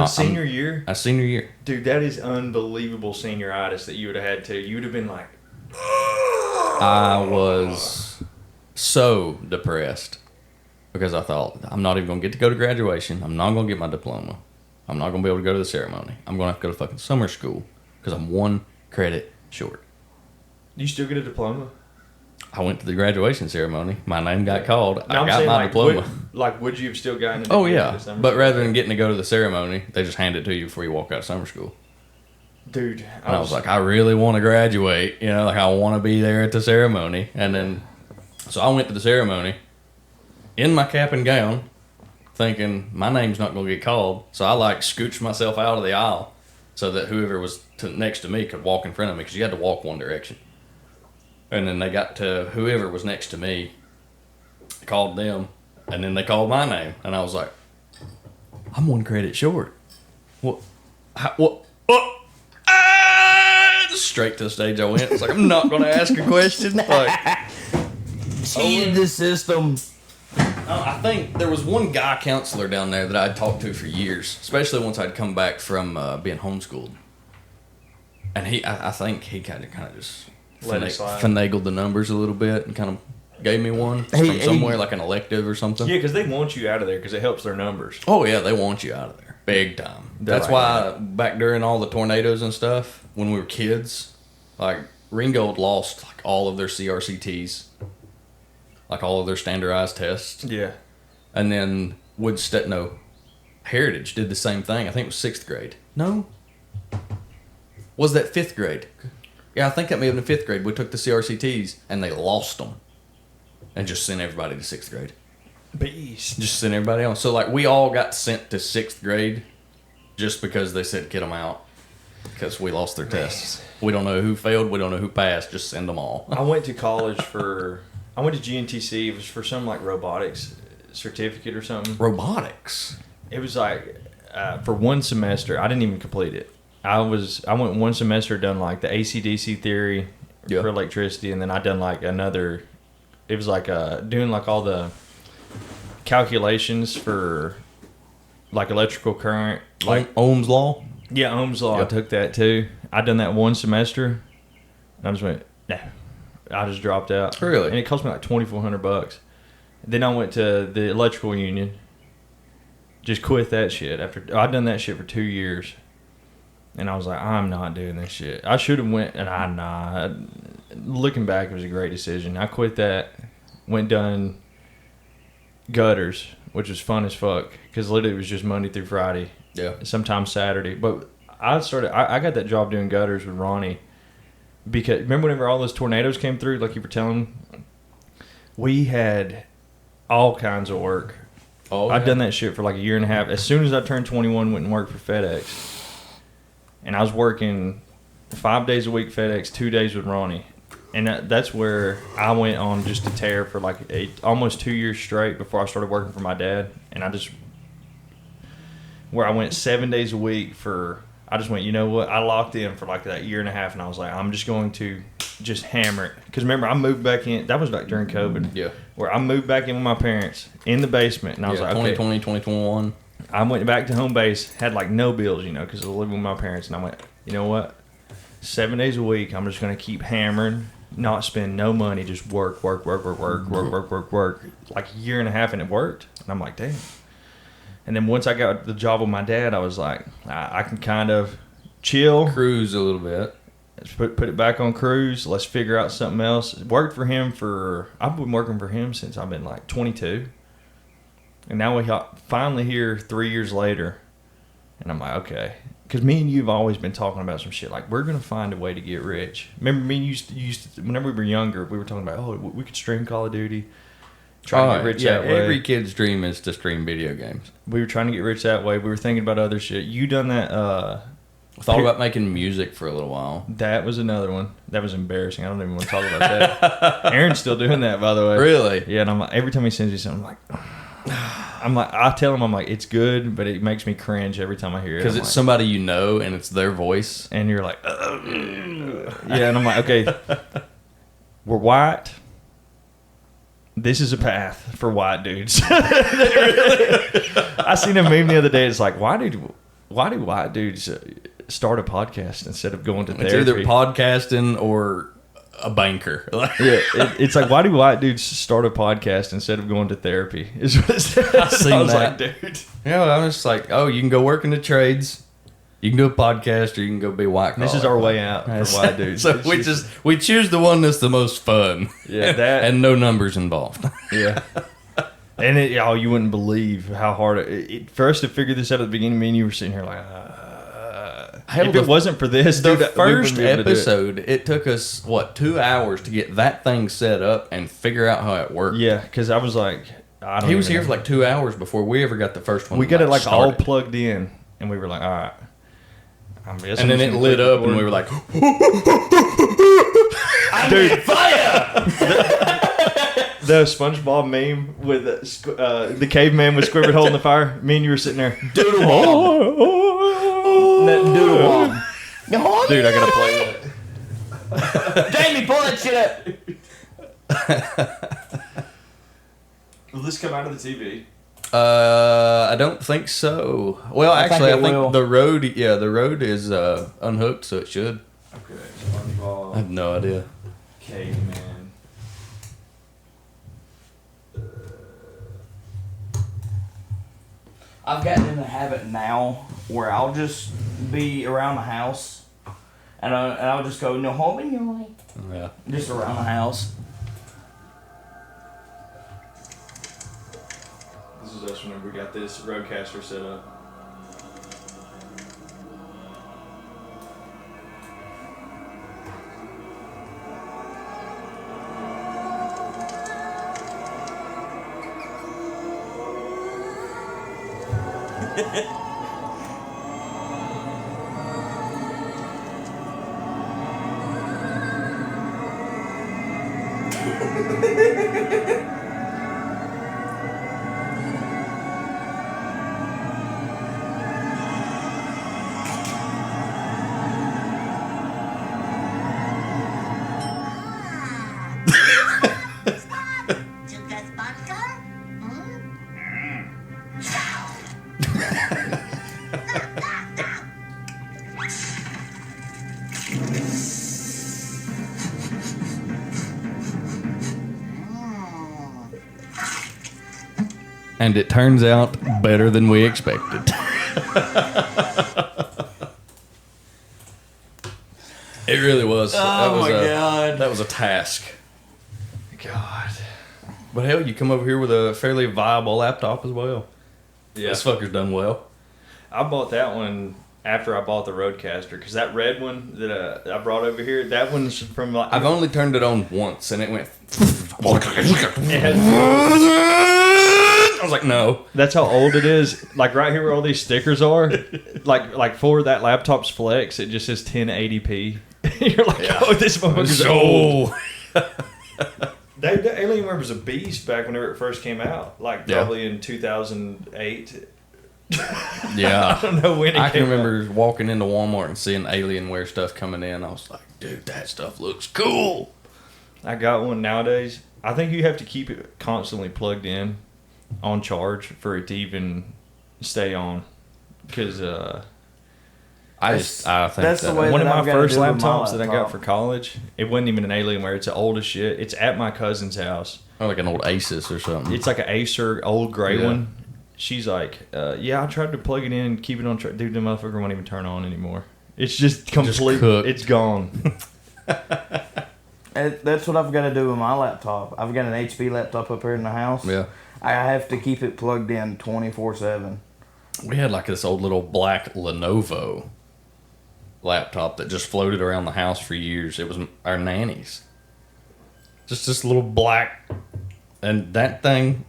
Senior year? A senior year. Dude, that is unbelievable senioritis that you would have had to. You would have been like... I was so depressed because I thought, I'm not even going to get to go to graduation. I'm not going to get my diploma. I'm not going to be able to go to the ceremony. I'm going to have to go to fucking summer school because I'm 1 credit short. You still get a diploma? I went to the graduation ceremony. My name got called. No, I got my diploma. Would you have still gotten it? Oh, yeah. But rather than getting to go to the ceremony, they just hand it to you before you walk out of summer school. Dude. I was like, I really want to graduate. You know, like I want to be there at the ceremony. And then, so I went to the ceremony in my cap and gown thinking my name's not going to get called. So I like scooched myself out of the aisle so that whoever was next to me could walk in front of me because you had to walk one direction. And then they got to whoever was next to me, called them, and then they called my name. And I was like, I'm 1 credit short. What? Straight to the stage I went. It's like, I'm not going to ask a question. Like, Cheated the system. I think there was one guy counselor down there that I'd talked to for years, especially once I'd come back from being homeschooled. And I think he kind of just finagled the numbers a little bit and kind of gave me one from somewhere, like an elective or something. Yeah, because they want you out of there because it helps their numbers. Oh, yeah, they want you out of there. Big time. That's why back during all the tornadoes and stuff, when we were kids, like Ringgold lost like all of their CRCTs, like all of their standardized tests. Yeah. And then Heritage did the same thing. I think it was 6th grade. No? Was that 5th grade? Yeah, I think that may have been 5th grade. We took the CRCTs and they lost them and just sent everybody to 6th grade. Beast. Just sent everybody on. So, like, we all got sent to 6th grade just because they said get them out because we lost their tests. We don't know who failed. We don't know who passed. Just send them all. I went to college I went to GNTC. It was for some, like, robotics certificate or something. Robotics? It was, like, for 1 semester. I didn't even complete it. I went 1 semester, done, like, the AC/DC theory for electricity, and then I done, like, another... It was, like, doing, like, all the calculations for like electrical current, like Ohm's law. Yeah, Ohm's law. Yep. I took that too. I done that 1 semester. And I just went, nah. I just dropped out. Really? And it cost me like $2,400. Then I went to the electrical union. Just quit that shit after I'd done that shit for 2 years. And I was like, I'm not doing this shit. I should have went, and looking back, it was a great decision. I quit that, went done gutters, which was fun as fuck because literally it was just Monday through Friday. Yeah. Sometimes Saturday. But I got that job doing gutters with Ronnie because remember whenever all those tornadoes came through, like you were telling, we had all kinds of work. Oh, I'd done that shit for like a year and a half. As soon as I turned 21, went and worked for FedEx. And I was working 5 days a week FedEx, 2 days with Ronnie. And that's where I went on just a tear for like almost 2 years straight before I started working for my dad. And where I went 7 days a week I just went, you know what? I locked in for like that year and a half and I was like, I'm just going to just hammer it. Because remember, I moved back in. That was like during COVID. Yeah. Where I moved back in with my parents in the basement. And I was like, 2020, 2021. I went back to home base, had like no bills, because I was living with my parents. And I went, you know what? 7 days a week, I'm just going to keep hammering, not spend no money, just work. Like a year and a half, and it worked. And I'm like, damn. And then once I got the job with my dad, I was like, I can kind of chill. Cruise a little bit. Let's put it back on cruise. Let's figure out something else. It worked for him I've been working for him since I've been like 22. And now we finally here 3 years later. And I'm like, okay. Because me and you have always been talking about some shit. Like, we're going to find a way to get rich. Remember me and you used to, whenever we were younger, we were talking about, we could stream Call of Duty. Try to get rich that way. Every kid's dream is to stream video games. We were trying to get rich that way. We were thinking about other shit. You done that. Thought about making music for a little while. That was another one. That was embarrassing. I don't even want to talk about that. Aaron's still doing that, by the way. Really? Yeah, and I'm like, every time he sends me something, I tell him, I'm like, it's good, but it makes me cringe every time I hear it. Because it's somebody you know, and it's their voice. And you're like, yeah, and I'm like, okay, we're white. this is a path for white dudes. I seen a meme the other day. It's like, why do white dudes start a podcast instead of going to therapy? It's either podcasting or a banker. It's like, why do white dudes start a podcast instead of going to therapy? Is what it said. I seen that. Like, dude. Yeah, I was just like, oh, you can go work in the trades. You can do a podcast, or you can go be white collar. This is our way out for white dudes. So we choose the one that's the most fun. Yeah, that and no numbers involved. Yeah, and you wouldn't believe how hard it for us to figure this out at the beginning. Me and you were sitting here like, if it wasn't for this, the dude, first episode, it took us 2 hours to get that thing set up and figure out how it worked. Yeah, because I was like, he was here for like 2 hours before we ever got the first one. We got it like all started. plugged in, and we were like, all right. And then it lit up, and we were like, dude, fire! The SpongeBob meme with the caveman with Squidward holding the fire. Me and you were sitting there. Doodle Wom. Dude, I gotta play that. Jamie, pull that shit up. Will this come out of the TV? I don't think so. Well, actually, I think the road is unhooked, so it should. Okay, SpongeBob. I have no idea. Caveman. I've gotten in the habit now where I'll just be around the house, and I'll just go Yeah. just around the house. This is us whenever we got this Roadcaster set up. And it turns out better than we expected. It really was. God. That was a task. God. But hell, you come over here with a fairly viable laptop as well. Yeah. This fucker's done well. I bought that one after I bought the Roadcaster, because that red one that I brought over here, that one's from like... I've only turned it on once, and it went... It has, I was like, no. that's how old it is. Like right here where all these stickers are, like for that laptop's flex, it just says 1080p. You're like, oh, this motherfucker's old. The Alienware was a beast back whenever it first came out, like probably in 2008. Yeah. I don't know when it I came can remember walking into Walmart and seeing Alienware stuff coming in. I was like, dude, that stuff looks cool. I got one nowadays. I think you have to keep it constantly plugged in on charge for it to even stay on. Because I think that's the way one of that my I've gotta first do with my laptops that I got laptop. for college, it wasn't even an Alienware. It's old as shit. It's at my cousin's house. Or like an old Asus or something. It's like an Acer old gray Yeah. one. She's like, yeah, I tried to plug it in and keep it on track. Dude, the motherfucker won't even turn on anymore. It's just complete. cooked. It's gone. That's what I've got to do with my laptop. I've got an HP laptop up here in the house. Yeah. I have to keep it plugged in 24/7. We had like this old little black Lenovo laptop that just floated around the house for years. It was our nanny's. Just this little black, and that thing,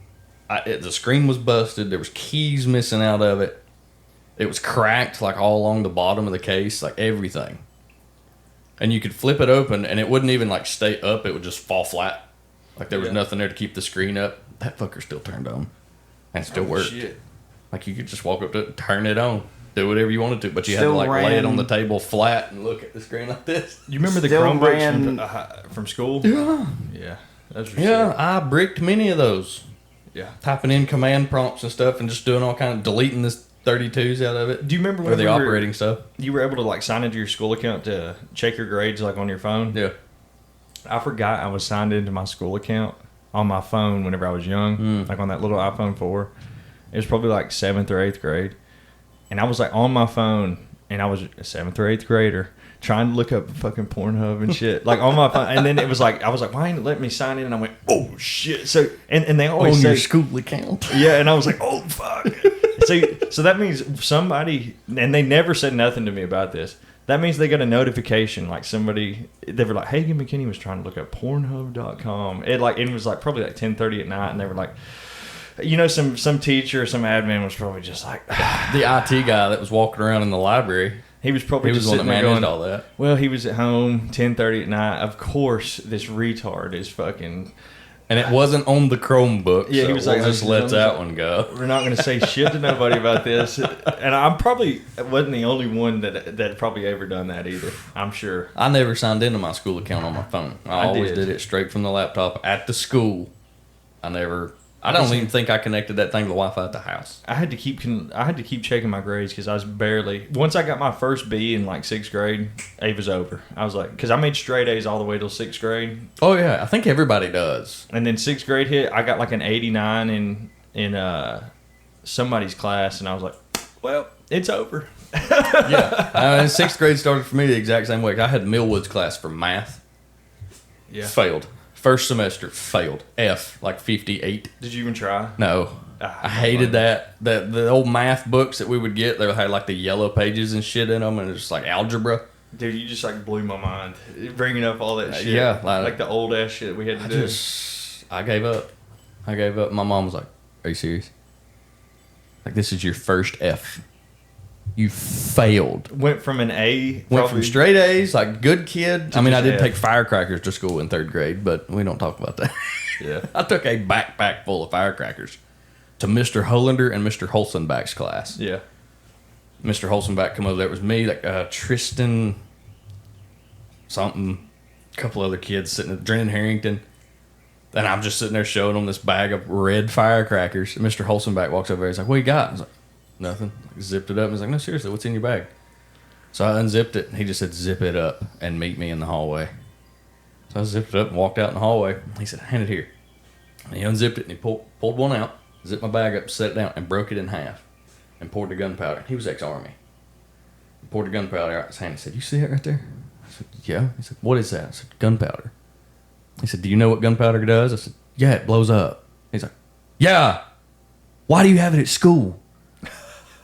the screen was busted. There was keys missing out of it. It was cracked like all along the bottom of the case, like everything. And you could flip it open, and it wouldn't even like stay up. It would just fall flat. Like there was nothing there to keep the screen up. That fucker still turned on, and it still worked. Shit. Like you could just walk up to it, turn it on, do whatever you wanted to, but you Still had to like lay it ran- on the table flat and look at the screen like this. You remember the Still Chromebooks ran- from school? Yeah. Yeah. That's for Yeah, sure. I bricked many of those. Yeah. Typing in command prompts and stuff and just doing all kind of deleting this 32s out of it. Do you remember or when the operating stuff? You were able to like sign into your school account to check your grades like on your phone? Yeah. I forgot I was signed into my school account on my phone whenever I was young, like on that little iPhone 4. It was probably like 7th or 8th grade. And I was like on my phone, and I was a 7th or 8th grader trying to look up fucking Pornhub and shit, like on my phone. And then it was like, I was like, why ain't it letting me sign in? And I went, oh shit. So, and they always on say, your school account. yeah, and I was like, oh fuck. So that means somebody, and they never said nothing to me about this. That means they got a notification, like somebody, they were like, Hagen McKinney was trying to look up Pornhub.com. It was like probably like 10:30 at night, and they were like, you know, some teacher or some admin was probably just like, The IT guy that was walking around in the library. he was probably He just was the one sitting that there managed going, all that. well, he was at home 10:30 at night. Of course, this retard is fucking. And it wasn't on the Chromebook. Yeah, so he was we'll like, just let that one go. We're not going to say shit to nobody about this. And I'm probably wasn't the only one that probably ever done that either. I'm sure. I never signed into my school account on my phone. I always did it straight from the laptop at the school. I don't even think I connected that thing to the Wi-Fi at the house. I had to keep checking my grades because I was barely. Once I got my first B in like 6th grade, it was over. I was like, because I made straight A's all the way till 6th grade, Oh yeah, I think everybody does. and then 6th grade hit. I got like an 89 in somebody's class, and I was like, well, it's over. Yeah, 6th grade started for me the exact same way. I had Millwood's class for math. Yeah. Failed. First semester, failed. F, like 58. Did you even try? No. I hated that. The old math books that we would get, they had like the yellow pages and shit in them, and it's just like algebra. Dude, you just like blew my mind bringing up all that shit. Yeah, like the old ass shit we had to do. I gave up. My mom was like, "Are you serious? Like this is your first F. You failed." Went from an A. Went from straight A's, like good kid. I mean, I did F. take firecrackers to school in 3rd grade, but we don't talk about that. Yeah. I took a backpack full of firecrackers to Mr. Hollander and Mr. Holzenbach's class. Yeah. Mr. Holzenbach come over there. It was me, like Tristan, something, a couple other kids sitting at Drennan Harrington. And I'm just sitting there showing them this bag of red firecrackers. And Mr. Holzenbach walks over there. He's like, "What you got?" I was like, "Nothing." Zipped it up. He's like, "No, seriously, what's in your bag?" So I unzipped it. And he just said, "Zip it up and meet me in the hallway." So I zipped it up and walked out in the hallway. He said, "Hand it here." And he unzipped it and he pulled one out, zipped my bag up, set it down, and broke it in half. And poured the gunpowder. He was ex-Army. He poured the gunpowder out his hand. He said, "You see that right there?" I said, "Yeah." He said, "What is that?" I said, "Gunpowder." He said, "Do you know what gunpowder does?" I said, "Yeah, it blows up." He's like, "Yeah. Why do you have it at school?"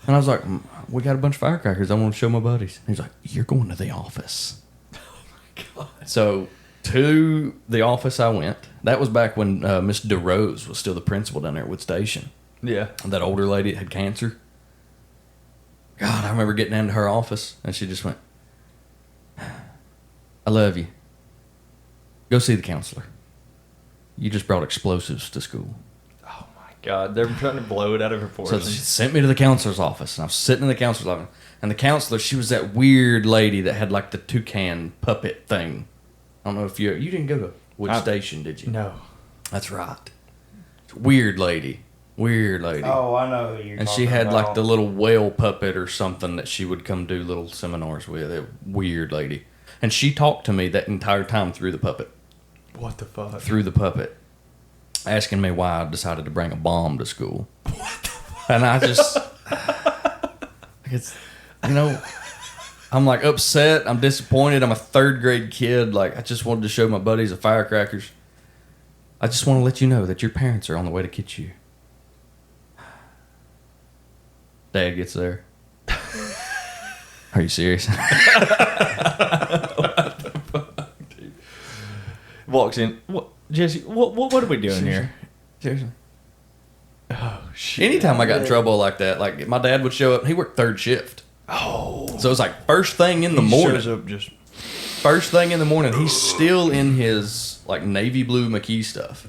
And I was like, "We got a bunch of firecrackers. I want to show my buddies." He's like, "You're going to the office." Oh my God. So to the office I went. That was back when Miss DeRose was still the principal down there at Wood Station. Yeah. That older lady that had cancer. God, I remember getting into her office and she just went, "I love you. Go see the counselor. You just brought explosives to school." Oh my God. They're trying to blow it out of So proportion. she sent me to the counselor's office, and I was sitting in the counselor's office. And the counselor, she was that weird lady that had like the toucan puppet thing. I don't know if you didn't go to Wood Station, did you? No. That's right. Weird lady. Weird lady. Oh, I know who you're And talking she had about. like the little whale puppet or something that she would come do little seminars with. A weird lady. And she talked to me that entire time through the puppet. What the fuck? Through the puppet. Asking me why I decided to bring a bomb to school. What the fuck? And I just... it's, you know... I'm like upset. I'm disappointed. I'm a 3rd grade kid. Like, I just wanted to show my buddies the firecrackers. I just want to let you know that your parents are on the way to get you. Dad gets there. Are you serious? What the fuck, dude? Walks in. What, Jesse? What are we doing here? Seriously. Oh shit! Anytime I got in trouble like that, like my dad would show up. He worked 3rd shift. Oh. So it was like first thing in the He morning. shows up just. First thing in the morning, he's still in his like navy blue McKee stuff.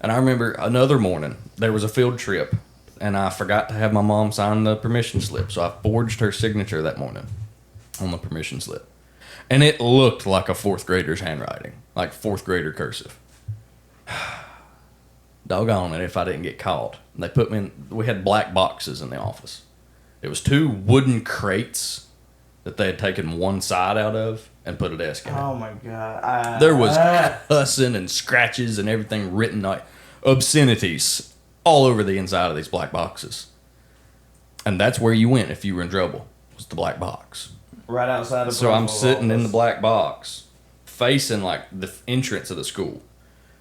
And I remember another morning, there was a field trip, and I forgot to have my mom sign the permission slip. So I forged her signature that morning on the permission slip. And it looked like a fourth grader's handwriting, like fourth grader cursive. Doggone it if I didn't get caught. They put me in, we had black boxes in the office. It was 2 wooden crates that they had taken one side out of and put a desk in it. Oh my God. There was cussing and scratches and everything written, like obscenities all over the inside of these black boxes. And that's where you went if you were in trouble, was the black box. Right outside of So I'm sitting in the black box, facing like the entrance of the school.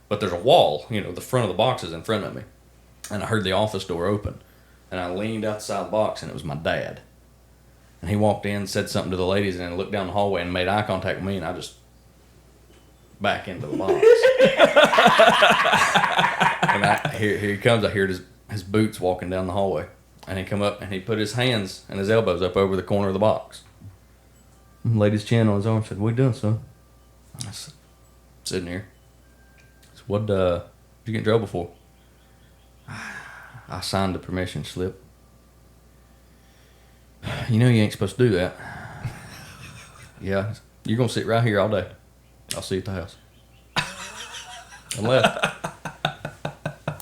But there's a wall, the front of the box is in front of me. And I heard the office door open. And I leaned outside the box, and it was my dad. And he walked in, said something to the ladies, and then looked down the hallway and made eye contact with me, and I just back into the box. And here he comes. I heard his boots walking down the hallway. And he come up, and he put his hands and his elbows up over the corner of the box. And laid his chin on his arm and said, "What you doing, son?" I said, "Sitting here." I said, "What did you get in trouble for?" I signed the permission slip. You know you ain't supposed to do that. Yeah, you're going to sit right here all day. I'll see you at the house. And left.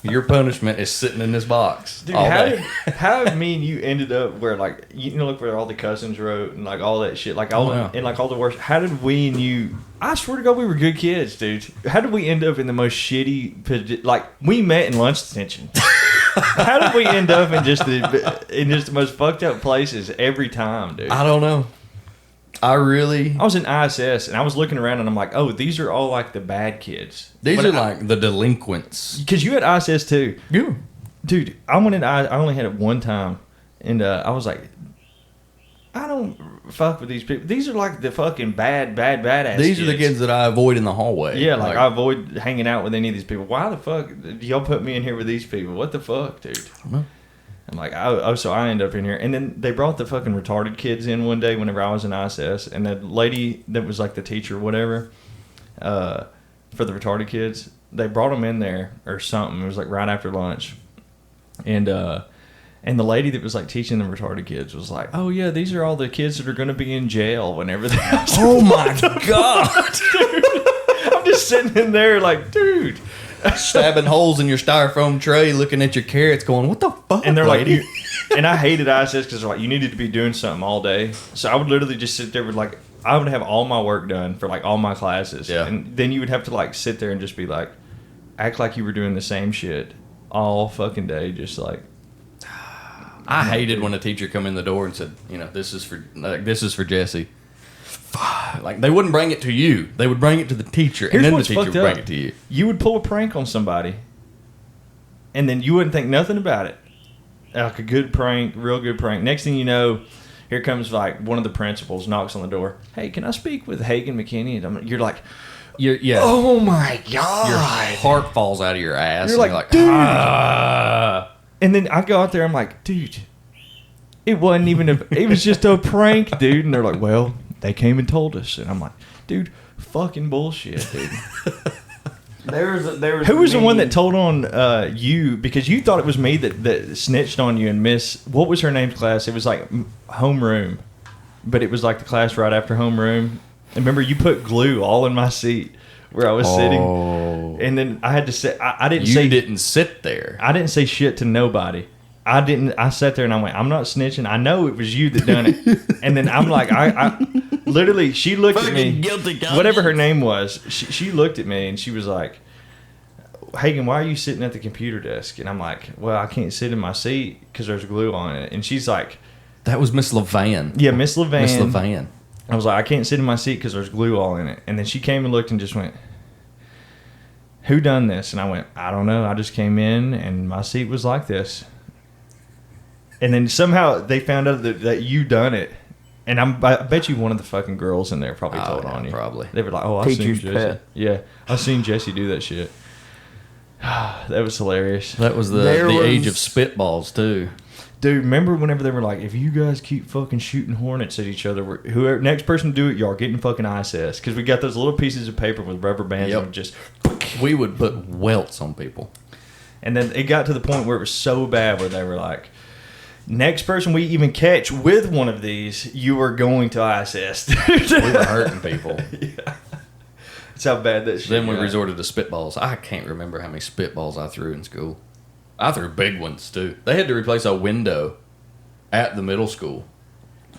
Your punishment is sitting in this box. Dude, all day. how me and you ended up where, like, look where all the cousins wrote and, like, all that shit. Like, all the worst. How did we and you... I swear to God, we were good kids, dude. How did we end up in the most shitty... Like, we met in lunch detention. How did we end up in just the most fucked up places every time, dude? I don't know. I was in ISS and I was looking around and I'm like, oh, these are all like the bad kids. These are like the delinquents. Because you had ISS too. Yeah. Dude, I only had it one time. And I was like, I don't fuck with these people. These are like the fucking badass These kids. are the kids that I avoid in the hallway. Yeah, like I avoid hanging out with any of these people. Why the fuck do y'all put me in here with these people? What the fuck, dude? I'm like, so I end up in here. And then they brought the fucking retarded kids in one day whenever I was in ISS. And the lady that was like the teacher or whatever for the retarded kids, they brought them in there or something. It was like right after lunch. And the lady that was like teaching the retarded kids was like, oh yeah, these are all the kids that are going to be in jail whenever they... Oh my God. Dude, I'm just sitting in there like, dude... Stabbing holes in your styrofoam tray, looking at your carrots, going, "What the fuck?" And they're lady? like, and I hated ISS because they're like, you needed to be doing something all day. So I would literally just sit there with like, I would have all my work done for like all my classes, and then you would have to like sit there and just be like, act like you were doing the same shit all fucking day, just like. I hated when a teacher come in the door and said, this is for Jesse. Like, they wouldn't bring it to you. They would bring it to the teacher, and then the teacher would bring it to you. You would pull a prank on somebody, and then you wouldn't think nothing about it. Like a good prank, real good prank. Next thing you know, here comes like one of the principals, knocks on the door. Hey, can I speak with Hagen McKinney? And you're like, oh my God. Your heart falls out of your ass. You're like, dude. And then I go out there, I'm like, dude, it wasn't even it was just a prank, dude. And they're like, well, they came and told us. And I'm like, dude, fucking bullshit, dude. Who was the one that told on you? Because you thought it was me that snitched on you and what was her name's class? It was like homeroom. But it was like the class right after homeroom. And remember, you put glue all in my seat where I was sitting. And then I had to say, I didn't say... You didn't sit there. I didn't say shit to nobody. I sat there and I went, I'm not snitching. I know it was you that done it. And then I'm like, I literally, she looked at me. Guilty conscience. Whatever her name was, she looked at me and she was like, Hagen, why are you sitting at the computer desk? And I'm like, well, I can't sit in my seat because there's glue on it. And she's like... That was Miss Levan. Yeah, Miss Levan. Miss Levan. I was like, I can't sit in my seat because there's glue all in it. And then she came and looked and just went, who done this? And I went, I don't know. I just came in and my seat was like this. And then somehow they found out that you done it. And I bet you one of the fucking girls in there probably told on you. Probably. They were like, oh, I've seen Jesse. Yeah, I've seen Jesse do that shit. That was hilarious. That was the age of spitballs, too. Dude, remember whenever they were like, if you guys keep fucking shooting hornets at each other, whoever next person to do it, y'all getting fucking ISS. Because we got those little pieces of paper with rubber bands and just... We would put welts on people. And then it got to the point where it was so bad where they were like, Next person we even catch with one of these, you are going to ISS. We were hurting people. Yeah. That's how bad that shit Then we got. resorted to spitballs. I can't remember how many spitballs I threw in school. I threw big ones, too. They had to replace a window at the middle school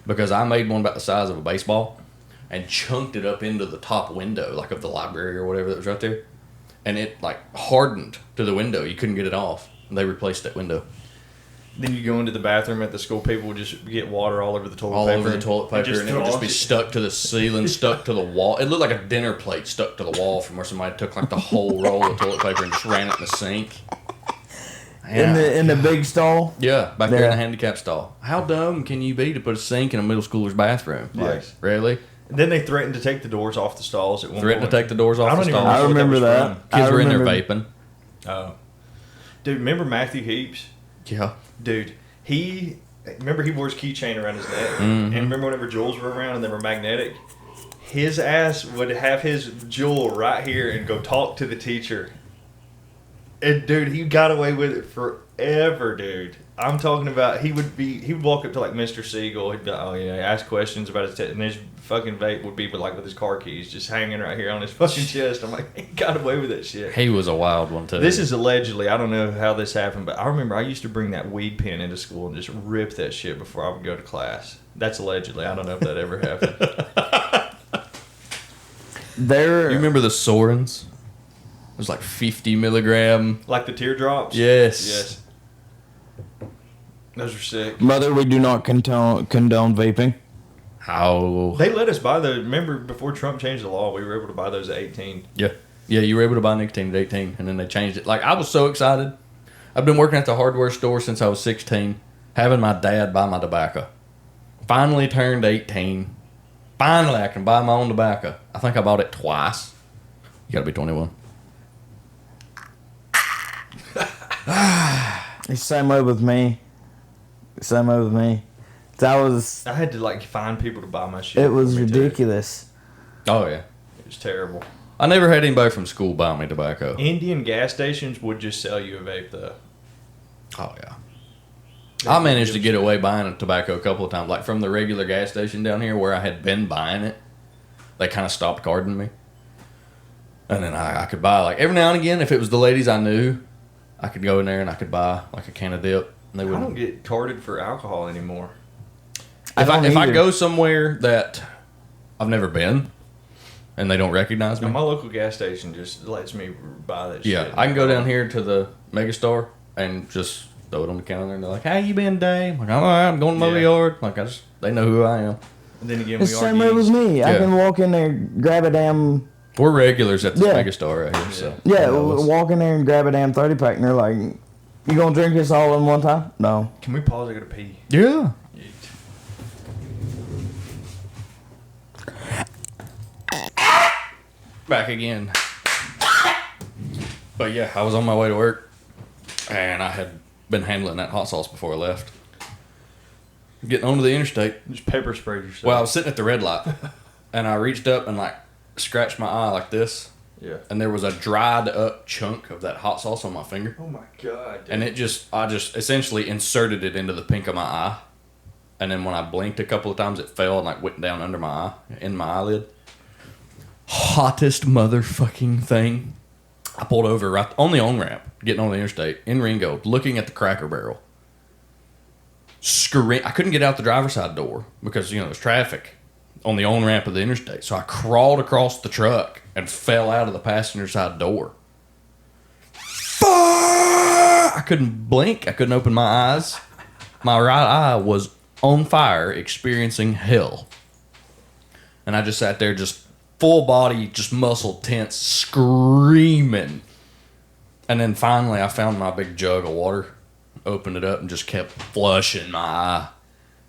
because I made one about the size of a baseball and chunked it up into the top window, like of the library or whatever that was right there. And it, like, hardened to the window. You couldn't get it off. And they replaced that window. Then you go into the bathroom at the school, people would just get water all over the toilet All paper. over the toilet paper, and it would just be stuck to the ceiling, stuck to the wall. It looked like a dinner plate stuck to the wall from where somebody took like the whole roll of toilet paper and just ran it in the sink. In the big stall. Yeah, back there in the handicap stall. How dumb can you be to put a sink in a middle schooler's bathroom? Like, Yes. really? And then they threatened to take the doors off the stalls at one Threatened point. to take the doors off I the don't even stall. I remember what that. was Kids I were in there remember- vaping. from. Oh. Dude, remember Matthew Heaps? Yeah. Dude, he wears keychain around his neck. Mm-hmm. And remember whenever jewels were around and they were magnetic? His ass would have his jewel right here and go talk to the teacher. And dude, he got away with it forever, dude. I'm talking about he would walk up to like Mr. Siegel, he'd be like, oh yeah, ask questions about his and his fucking vape would be with his car keys just hanging right here on his fucking chest. I'm like, he got away with that shit. He was a wild one, too. This is allegedly, I don't know how this happened, but I remember I used to bring that weed pen into school and just rip that shit before I would go to class. That's allegedly. I don't know if that ever happened. There. You remember the Sorens? It was like 50 milligram. Like the teardrops? Yes. Yes. Those are sick. Mother, we do not condone vaping. How? They let us buy those. Remember, before Trump changed the law, we were able to buy those at 18. Yeah. Yeah, you were able to buy nicotine at 18, and then they changed it. Like, I was so excited. I've been working at the hardware store since I was 16, having my dad buy my tobacco. Finally turned 18. Finally, I can buy my own tobacco. I think I bought it twice. You gotta be 21. It's same way with me. Same way with me. I had to find people to buy my shit. It was for me, too. ridiculous. Oh, yeah. It was terrible. I never had anybody from school buy me tobacco. Indian gas stations would just sell you a vape though. Oh, yeah. I managed to get away buying a tobacco a couple of times. Like, from the regular gas station down here where I had been buying it, they kind of stopped carding me. And then I could buy, every now and again, if it was the ladies I knew, I could go in there and I could buy, a can of dip. And they I wouldn't. don't get carded for alcohol anymore. If I either. go somewhere that I've never been and they don't recognize me, Now, my local gas station just lets me buy that shit. yeah, I can go down here to the Megastore and just throw it on the counter and they're like, "How you been today?" I'm like, "I'm all right. I'm going to mow the Yeah. yard." They know who I am. And then again, It's we the are same way with geeks. me. I Yeah. can walk in there, grab a damn. We're regulars at the Yeah. Megastore right here, so Yeah, they know us. walk in there and grab a damn 30 pack, and they're like, "You gonna drink this all in one time?" No. Can we pause? I gotta pee. Yeah. Back again. But yeah, I was on my way to work, and I had been handling that hot sauce before I left. Getting onto the interstate. Just pepper spray yourself. Well, I was sitting at the red light, and I reached up and scratched my eye like this, yeah. and there was a dried up chunk of that hot sauce on my finger, Oh my god. Dude. and I just essentially inserted it into the pink of my eye, and then when I blinked a couple of times, it fell and went down under my eye, in my eyelid. Hottest motherfucking thing. I pulled over right on the on-ramp, getting on the interstate, in Ringo, looking at the Cracker Barrel. I couldn't get out the driver's side door because, there's traffic on the on-ramp of the interstate. So I crawled across the truck and fell out of the passenger side door. I couldn't blink. I couldn't open my eyes. My right eye was on fire, experiencing hell. And I just sat there, just full body, just muscle tense, screaming. And then finally, I found my big jug of water, opened it up, and just kept flushing my eye,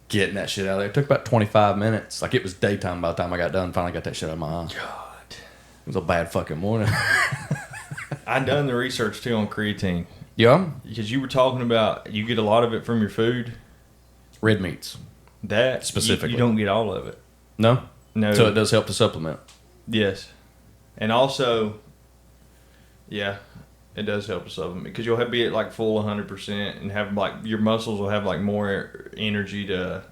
getting that shit out of there. It took about 25 minutes. It was daytime by the time I got done. Finally got that shit out of my eye. God. It was a bad fucking morning. I done the research too on creatine. Yeah? Because you were talking about you get a lot of it from your food. Red meats. That Specifically. You don't get all of it. No? No. So it does help to supplement. Yes. And also, yeah. It does help a supplement because you'll be at like full 100% and have like your muscles will have like more energy to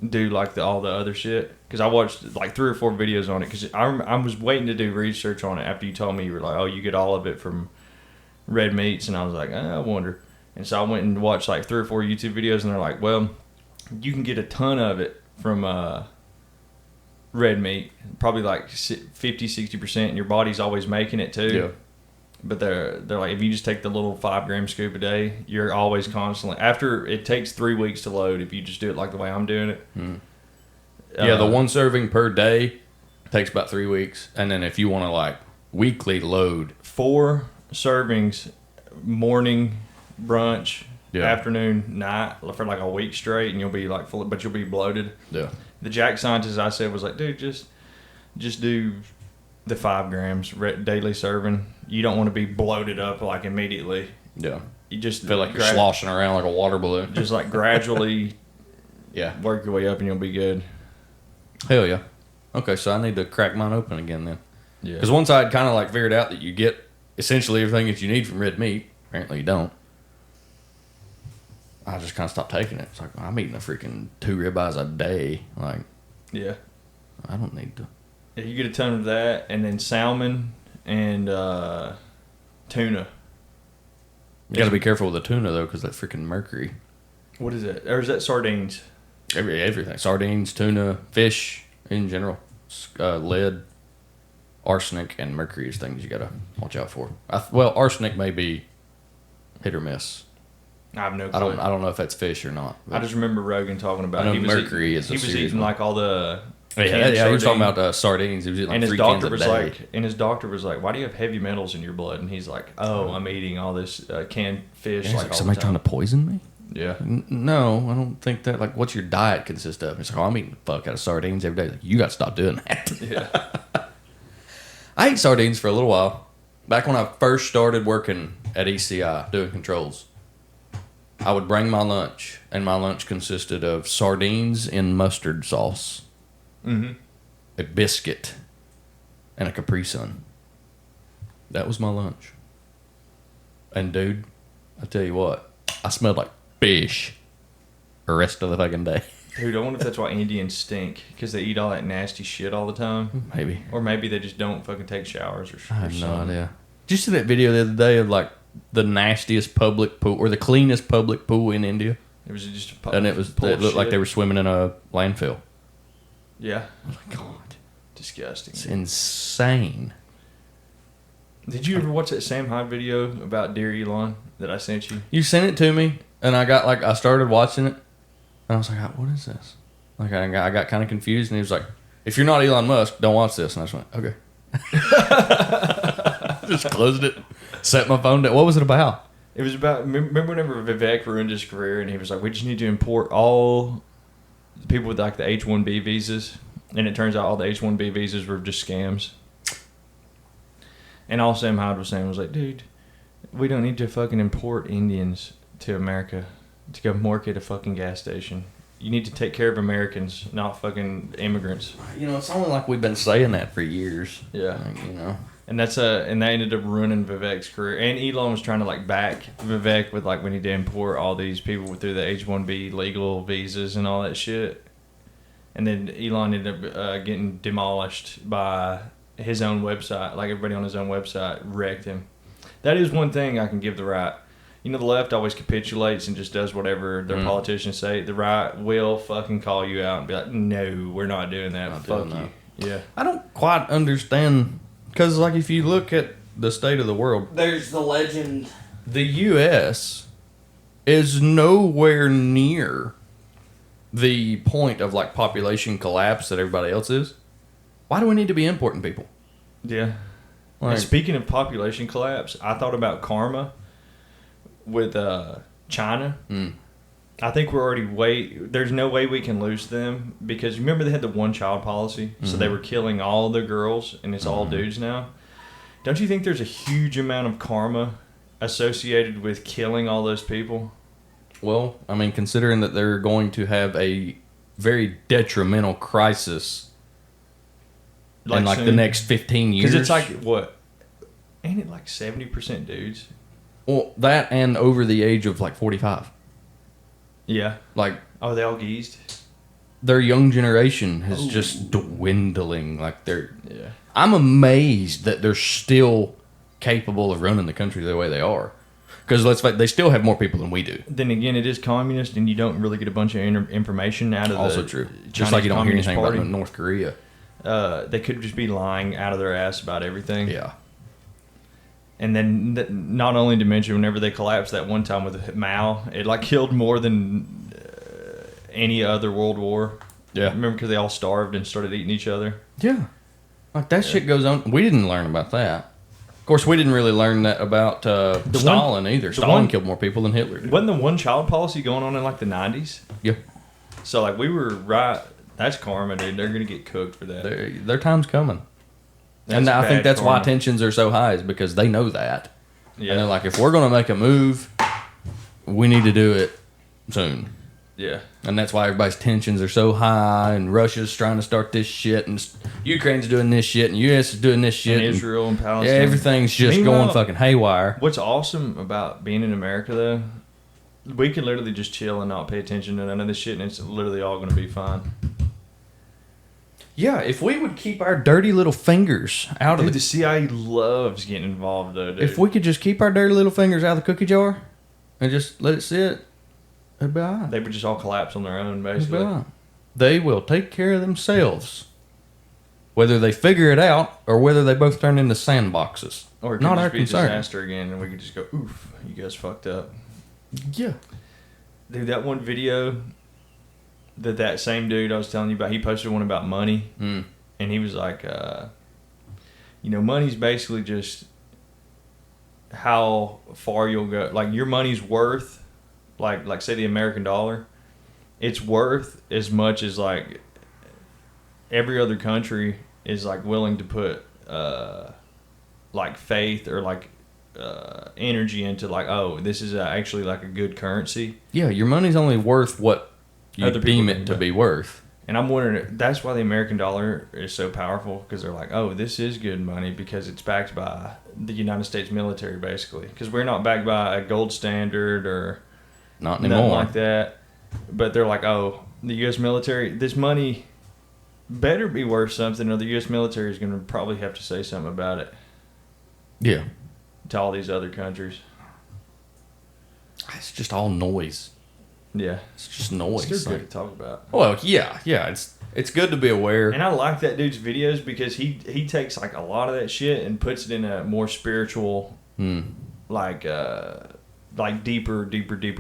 do like all the other shit. Because I watched like 3 or 4 videos on it because I was waiting to do research on it after you told me you were like, oh, you get all of it from red meats, and I was like, I wonder. And so I went and watched like 3 or 4 YouTube videos, and they're like, well, you can get a ton of it from red meat, probably like 50-60%, and your body's always making it too. Yeah. But they're like, if you just take the little 5-gram scoop a day, you're always constantly. After it takes 3 weeks to load, if you just do it like the way I'm doing it. Yeah, the 1 serving per day takes about 3 weeks, and then if you want to like weekly load, 4 servings, morning, brunch, afternoon, night for like a week straight, and you'll be like full, but you'll be bloated. Yeah. The Jack scientist I said was like, dude, just do the 5 grams daily serving. You don't want to be bloated up like immediately. Yeah. You just feel like you're sloshing around like a water balloon. Just like gradually work your way up and you'll be good. Hell yeah. Okay, so I need to crack mine open again then. Yeah. Because once I'd kind of like figured out that you get essentially everything that you need from red meat, apparently you don't, I just kind of stopped taking it. It's like, I'm eating a freaking 2 ribeyes a day. Like, yeah. I don't need to. Yeah, you get a ton of that, and then salmon and tuna. You got to be careful with the tuna, though, because that freaking mercury. What is it? Or is that sardines? Everything. Sardines, tuna, fish in general. Lead, arsenic, and mercury is things you got to watch out for. Well, arsenic may be hit or miss. I have no clue. I don't know if that's fish or not. I just remember Rogan talking about it. Mercury is a serious one. He was eating like all the... Yeah, he was talking about sardines. He was eating like 3 cans a day. And his doctor was like, why do you have heavy metals in your blood? And he's like, oh, I'm eating all this canned fish. Yeah, like somebody trying to poison me? Yeah. No, I don't think that. Like, what's your diet consist of? It's like, oh, I'm eating the fuck out of sardines every day. Like, you got to stop doing that. Yeah. I ate sardines for a little while. Back when I first started working at ECI doing controls, I would bring my lunch, and my lunch consisted of sardines in mustard sauce, a biscuit, and a Capri Sun. That was my lunch. And dude, I tell you what, I smelled like fish the rest of the fucking day. Dude, I wonder if that's why Indians stink, because they eat all that nasty shit all the time. Maybe. Or maybe they just don't fucking take showers or something. I have no idea. Did you see that video the other day of like the nastiest public pool or the cleanest public pool in India? It was just and it looked like they were swimming in a landfill. Yeah. Oh my god, disgusting. It's insane. Did you ever watch that Sam Hyde video about Dear Elon that I sent you? You sent it to me, and I started watching it, and I was like, what is this? Like I got kind of confused, and he was like, if you're not Elon Musk, don't watch this. And I just went, okay. Just closed it, set my phone down. What was it about? It was about, remember whenever Vivek ruined his career and he was like, we just need to import all the people with like the H-1B visas, and it turns out all the H-1B visas were just scams. And all Sam Hyde was saying was like, dude, we don't need to fucking import Indians to America to go work at a fucking gas station. You need to take care of Americans, not fucking immigrants. You know, it's only like we've been saying that for years. Yeah. Like, you know. And that's and that ended up ruining Vivek's career. And Elon was trying to like back Vivek with like we need to import all these people through the H-1B legal visas and all that shit. And then Elon ended up getting demolished by his own website. Like everybody on his own website wrecked him. That is one thing I can give the right. You know, the left always capitulates and just does whatever their politicians say. The right will fucking call you out and be like, no, we're not doing that. Fuck you. Yeah. I don't quite understand. Because, like, if you look at the state of the world, there's the legend. The U.S. is nowhere near the point of, like, population collapse that everybody else is. Why do we need to be importing people? Yeah. Like, and speaking of population collapse, I thought about karma with China. I think we're already there's no way we can lose them because remember they had the one-child policy, so they were killing all the girls, and it's all dudes now. Don't you think there's a huge amount of karma associated with killing all those people? Well, I mean, considering that they're going to have a very detrimental crisis in like the next 15 years. Because it's like, what, Ain't it like 70% dudes? Well, that and over the age of like 45. Yeah. Like, Oh, they all geezed? their young generation is just dwindling. Like, Yeah. I'm amazed that they're still capable of running the country the way they are. Because they still have more people than we do. Then again, it is communist, and you don't really get a bunch of information out of Also the true. Just Chinese like you don't hear Communist anything Party. about North Korea. They could just be lying out of their ass about everything. Yeah. And then, not only to mention, whenever they collapsed that one time with Mao, it like killed more than any other world war. Yeah. Remember, because they all starved and started eating each other. Yeah. Like, that shit goes on. We didn't learn about that. Of course, we didn't really learn that about Stalin either. Stalin killed more people than Hitler did. Wasn't the one-child policy going on in like the 90s? Yeah. So like we were right. That's karma, dude. They're gonna get cooked for that. Their time's coming. And I think that's why tensions are so high, is because they know that. Yeah. And they're like, if we're going to make a move, we need to do it soon. Yeah. And that's why everybody's tensions are so high, and Russia's trying to start this shit, and Ukraine's doing this shit, and US is doing this shit. And Israel and Palestine. Yeah, everything's just going fucking haywire. What's awesome about being in America, though, we can literally just chill and not pay attention to none of this shit, and it's literally all going to be fine. Yeah, if we would keep our dirty little fingers out of the CIA loves getting involved, though, dude. If we could just keep our dirty little fingers out of the cookie jar and just let it sit, it'd be all right. They would just all collapse on their own, It'd be basically. all right. They will take care of themselves. Whether they figure it out or whether they both turn into sandboxes. Or it could Not just our be concern. a disaster again, and we could just go, oof, you guys fucked up. Yeah. Dude, that one video that same dude I was telling you about, he posted one about money. Mm. And he was like, money's basically just how far you'll go. Like, your money's worth, like say the American dollar, it's worth as much as, like, every other country is, like, willing to put, like, faith or, like, energy into, like, oh, this is actually, like, a good currency. Yeah, your money's only worth what you Other deem people it to be worth. And I'm wondering, that's why the American dollar is so powerful, because they're like, oh, this is good money because it's backed by the United States military, basically. Because we're not backed by a gold standard or Not nothing anymore. like that. But they're like, oh, the U.S. military, this money better be worth something, or the U.S. military is going to probably have to say something about it Yeah. to all these other countries. It's just all noise. Yeah. It's just noise. It's still Like, good to talk about. well, yeah. It's good to be aware. And I like that dude's videos because he takes like a lot of that shit and puts it in a more spiritual, like deeper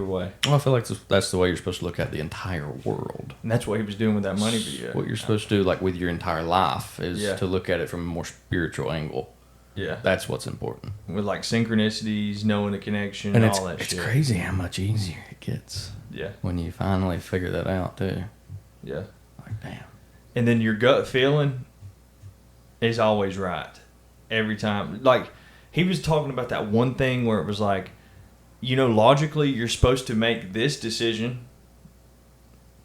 way. Well, I feel like that's the way you're supposed to look at the entire world. And that's what he was doing with that money video. What you're supposed to do, like with your entire life, is to look at it from a more spiritual angle. Yeah. That's what's important. With like synchronicities, knowing the connection, And and all that it's shit. It's crazy how much easier it gets. Yeah. When you finally figure that out, too. Yeah. Like, damn. And then your gut feeling is always right. Every time. Like, he was talking about that one thing where it was like, logically you're supposed to make this decision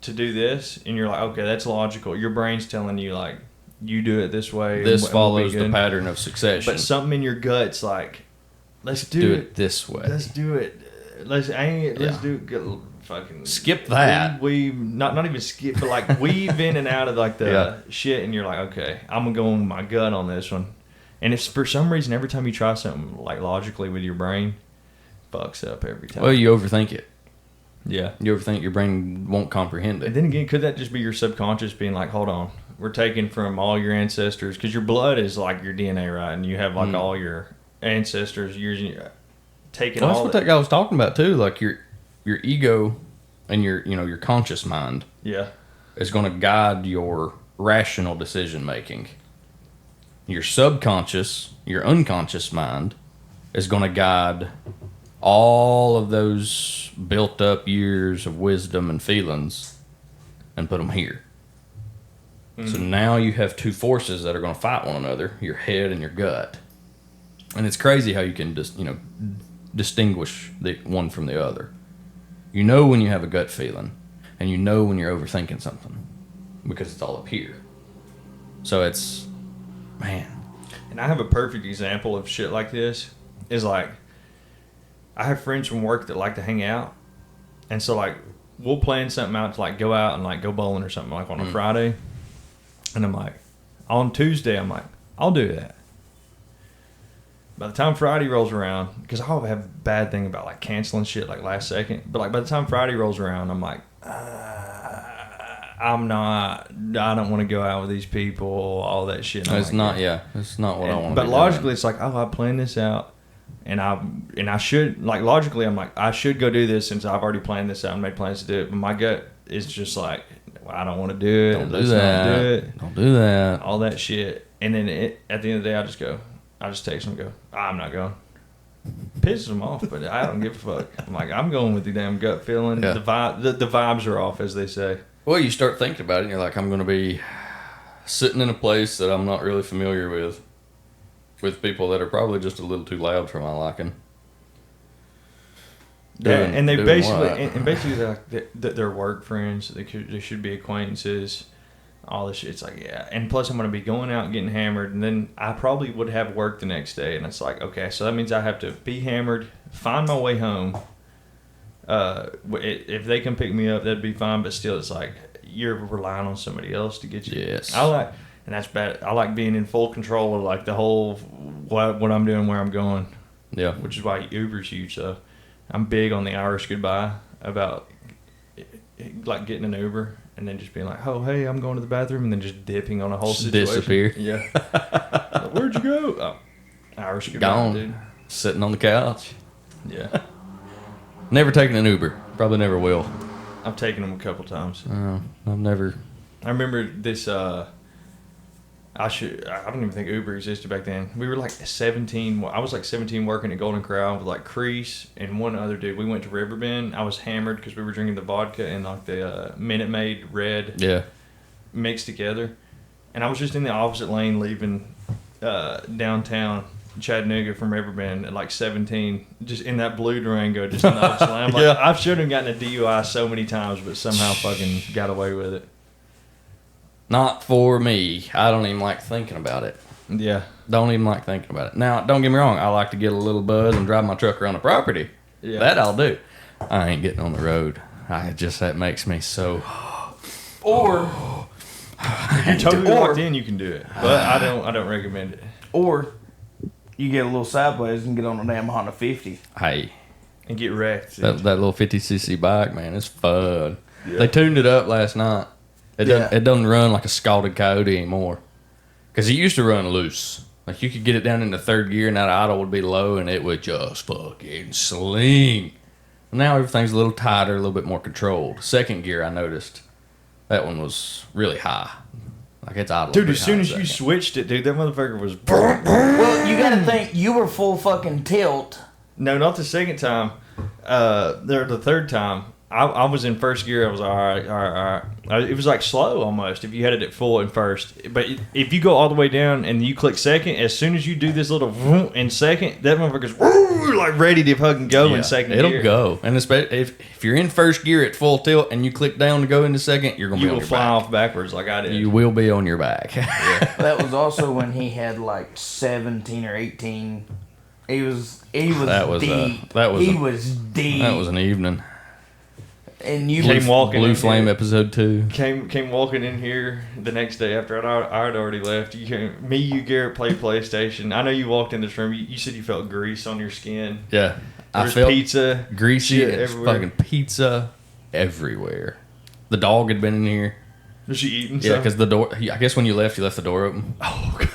to do this. And you're like, okay, that's logical. Your brain's telling you, like, you do it this way. This and follows we'll the pattern of succession. But something in your gut's like, let's do it this way. Let's do it. Let's do it. Fucking skip that. We not even skip, but like weave in and out of like the shit, and you're like, okay, I'm gonna go with my gut on this one. And if for some reason every time you try something like logically with your brain, fucks up every time. Well, you overthink it. Yeah, you overthink, your brain won't comprehend it. And then again, could that just be your subconscious being like, hold on, we're taking from all your ancestors, because your blood is like your DNA, right? And you have like all your ancestors using taking. Well, all that's what that guy was talking about too. Like your ego and your conscious mind is going to guide your rational decision making. Your subconscious, your unconscious mind is going to guide all of those built up years of wisdom and feelings and put them here. So now you have two forces that are going to fight one another, your head and your gut. And it's crazy how you can just, distinguish the one from the other. You know when you have a gut feeling, and you know when you're overthinking something, because it's all up here. So it's, man. And I have a perfect example of shit like this. Is like, I have friends from work that like to hang out. And so, like, we'll plan something out to, like, go out and, like, go bowling or something, like, on a Friday. And I'm like, on Tuesday, I'm like, I'll do that. By the time Friday rolls around, because I always have a bad thing about, like, canceling shit, like, last second. But, like, by the time Friday rolls around, I'm like, I don't want to go out with these people, all that shit. It's not what I want to do. But logically, it's like, I planned this out. And I should, like, logically, I'm like, I should go do this since I've already planned this out and made plans to do it. But my gut is just like, well, I don't want to do it. Don't do that. Don't do that. All that shit. And then at the end of the day, I just text them and go, I'm not going. Pisses them off, but I don't give a fuck. I'm like, I'm going with the damn gut feeling. Yeah. The vibes are off, as they say. Well, you start thinking about it, and you're like, I'm going to be sitting in a place that I'm not really familiar with people that are probably just a little too loud for my liking. And basically they're work friends. They should be acquaintances. All this shit. It's like, yeah. And plus, I'm going to be going out and getting hammered, and then I probably would have work the next day. And it's like, okay, so that means I have to be hammered, find my way home. If they can pick me up, that'd be fine. But still, it's like you're relying on somebody else to get you. Yes. And that's bad. I like being in full control of, like, the whole what I'm doing, where I'm going. Yeah. Which is why Uber's huge. So I'm big on the Irish goodbye about, like, getting an Uber and then just being like, oh, hey, I'm going to the bathroom, and then just dipping on a whole situation. Disappear. Yeah. Like, where'd you go? Oh, Irish goodbye, Gone. dude. Sitting on the couch. Yeah. Never taken an Uber. Probably never will. I've taken them a couple times. I've never. I remember this. I don't even think Uber existed back then. We were like 17. I was like 17 working at Golden Corral with, like, Crease and one other dude. We went to Riverbend. I was hammered because we were drinking the vodka and, like, the Minute Maid red mixed together. And I was just in the opposite lane leaving downtown Chattanooga from Riverbend at like 17, just in that blue Durango, just in the opposite lane. I'm like, I should have gotten a DUI so many times, but somehow fucking got away with it. Not for me. I don't even like thinking about it. Yeah. Don't even like thinking about it. Now, don't get me wrong. I like to get a little buzz and drive my truck around the property. Yeah. That I'll do. I ain't getting on the road. That makes me so... Or... If you're totally locked in, you can do it. But I don't recommend it. Or you get a little sideways and get on a damn Honda 50. Hey. And get wrecked. That little 50cc bike, man, it's fun. Yeah. They tuned it up last night. It doesn't run like a scalded coyote anymore. Because it used to run loose. Like, you could get it down into third gear and that idle would be low and it would just fucking sling. Now everything's a little tighter, a little bit more controlled. Second gear, I noticed. That one was really high. Like, it's idle. Dude, as soon as you switched it, dude, that motherfucker was... Well, you gotta think, you were full fucking tilt. No, not the second time. The third time. I was in first gear. I was all right. It was like slow almost if you had it at full in first. But if you go all the way down and you click second, as soon as you do this little in second, that motherfucker's like ready to fucking go in second gear. It'll go. And especially if you're in first gear at full tilt and you click down to go into second, you're going to be on your back. You will fly off backwards like I did. You will be on your back. Yeah. That was also when he had like 17 or 18. He was deep. That was deep. That was an evening. And you came walking Blue Flame here, episode 2. Came walking in here the next day after I had already left. You Garrett played PlayStation. I know you walked in this room. You said you felt grease on your skin. Yeah, I felt pizza, greasy, everywhere. Fucking pizza everywhere. The dog had been in here. Was she eating? Yeah, because the door. I guess when you left the door open. Oh God!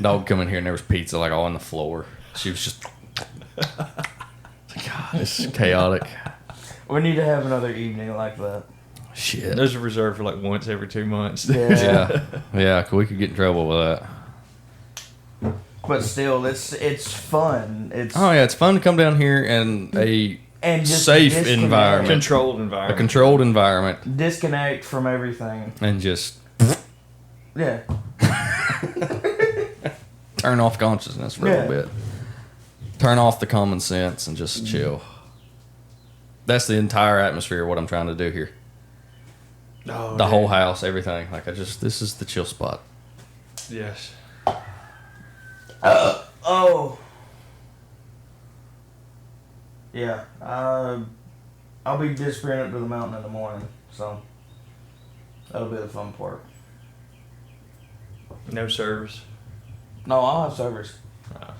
Dog come in here and there was pizza like all on the floor. She was just. God, this is chaotic. We need to have another evening like that. Shit. Those are reserved for like once every 2 months. Yeah, we could get in trouble with that. But still, it's fun. It's fun to come down here in a safe environment. Controlled environment. A controlled environment. Disconnect from everything. And just... Yeah. Turn off consciousness for a little bit. Turn off the common sense and just chill. That's the entire atmosphere of what I'm trying to do here. The whole house, everything. Like, this is the chill spot. Yes. Oh. Yeah. I'll be disappearing up to the mountain in the morning, so that'll be the fun part. No service. No, I'll have service. Oh.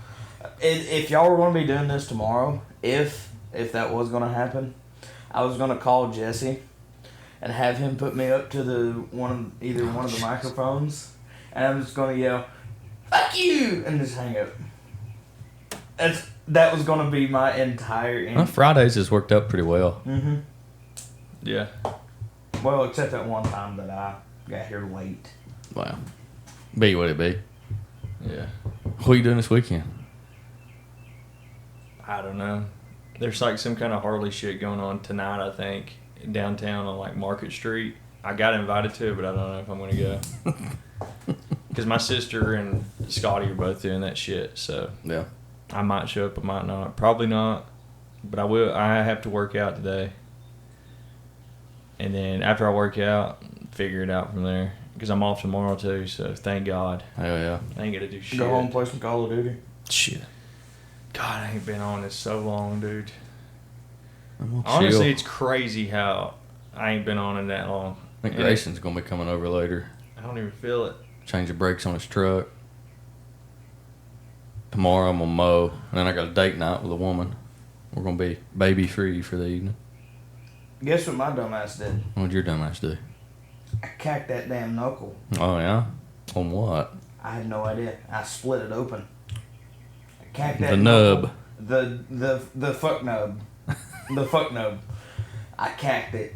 If y'all were going to be doing this tomorrow, if that was going to happen, I was going to call Jesse and have him put me up to either one of the microphones, and I'm just going to yell, "Fuck you!" and just hang up. That was going to be my entire. Well, Fridays has worked out pretty well. Mm-hmm. Yeah. Well, except that one time that I got here late. Wow. Be what it be. Yeah. What are you doing this weekend? I don't know. There's like some kind of Harley shit going on tonight, I think, downtown on like Market Street. I got invited to it, but I don't know if I'm going to go. Because my sister and Scotty are both doing that shit, so Yeah. I might show up, I might not. Probably not, but I will. I have to work out today. And then after I work out, figure it out from there. Because I'm off tomorrow too, so thank God. Hell yeah. I ain't got to do shit. Go home and play some Call of Duty. Shit. God, I ain't been on this so long, dude. I'm Honestly, it's crazy how I ain't been on it that long. I think Grayson's going to be coming over later. I don't even feel it. Change the brakes on his truck. Tomorrow I'm going to mow. And then I got a date night with a woman. We're going to be baby free for the evening. Guess what my dumbass did? What'd your dumbass do? I cacked that damn knuckle. Oh, yeah? On what? I had no idea. I split it open. I cacked that The knuckle. nub. The fuck nub. The fuck nub. I cacked it.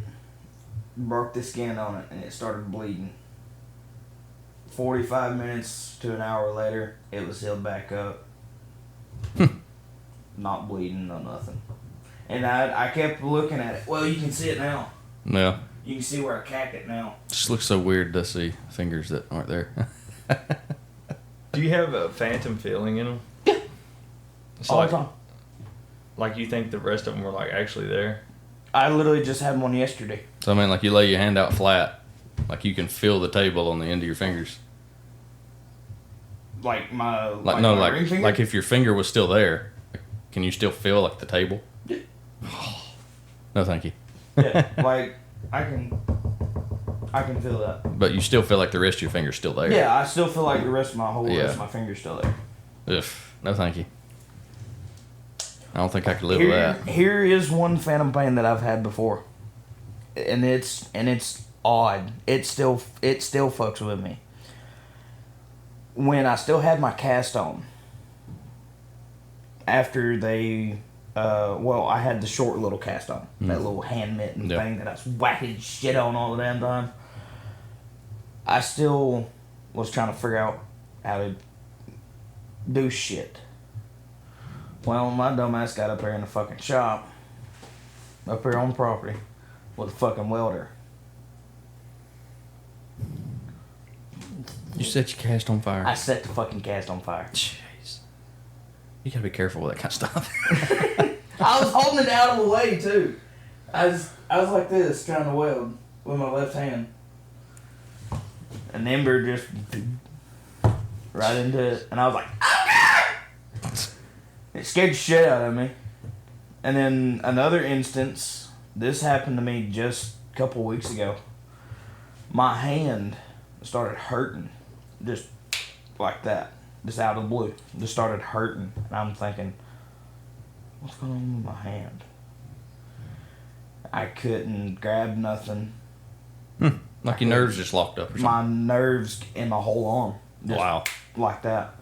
Broke the skin on it and it started bleeding. 45 minutes to an hour later, it was healed back up. Not bleeding, no nothing. And I kept looking at it. Well, you can see it now. Yeah. You can see where I cacked it now. Just looks so weird to see fingers that aren't there. Do you have a phantom feeling in them? Yeah. It's All like, the time. like you think the rest of them were like actually there? I literally just had one yesterday. So, I mean, like you lay your hand out flat. Like you can feel the table on the end of your fingers. Like my Like, my ring finger? like if your finger was still there, can you still feel like the table? Yeah. No, thank you. Yeah, like I can feel that. But you still feel like the rest of your finger's still there. Yeah, I still feel like the rest of my whole Yeah. rest of my finger's still there. Ugh, no, thank you. I don't think I could live with that. Here is one phantom pain that I've had before, and it's odd. It still fucks with me. When I still had my cast on, after they, I had the short little cast on, that little hand mitten Yeah. thing that I was whacking shit on all the damn time. I still was trying to figure out how to do shit. Well, my dumbass got up there in the fucking shop, up here on the property, with a fucking welder. You set your cast on fire. I set the fucking cast on fire. Jeez. You gotta be careful with that kind of stuff. I was holding it out of the way too. I was like this, trying to weld with my left hand. And Ember just right into it, and I was like, "Oh God!" It scared the shit out of me. And then another instance, this happened to me just a couple weeks ago. My hand started hurting, just like that, just out of the blue. Just started hurting, and I'm thinking, what's going on with my hand? I couldn't grab nothing. Like your nerves just locked up or something. My nerves in my whole arm. Just Wow. like that.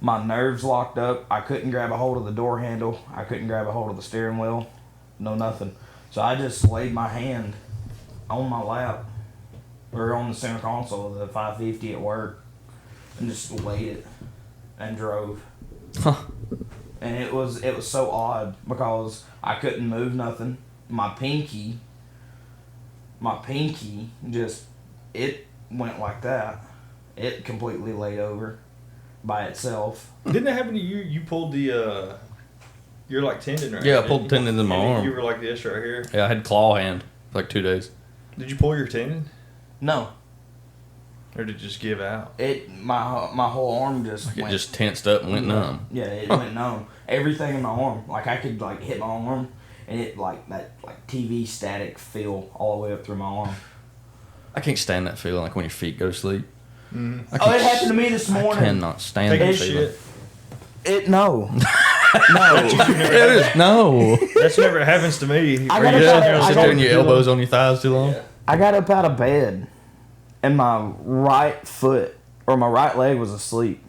My nerves locked up. I couldn't grab a hold of the door handle. I couldn't grab a hold of the steering wheel. No nothing. So I just laid my hand on my lap, or on the center console of the 550 at work, and just laid it and drove. Huh. And it was so odd because I couldn't move nothing. My pinky just, it went like that. It completely laid over by itself. Didn't that happen to you? You pulled the your like tendon, right? Yeah, I pulled the tendon in my And arm. You were like this right here. Yeah, I had claw hand for like 2 days. Did you pull your tendon? No. Or did it just give out? My whole arm just It went. just tensed up and went numb. Yeah, it went numb. Everything in my arm, like I could like hit my arm, and it like that like TV static feel all the way up through my arm. I can't stand that feeling like when your feet go to sleep. Mm. Oh, it happened to me this I morning. cannot stand Taking that a feeling. shit. No. No. That's never happens to me. I Where gotta you tell sit there you, and I Sit sit there gotta- and your elbows on your thighs too long. Yeah. I got up out of bed, and my right foot or my right leg was asleep,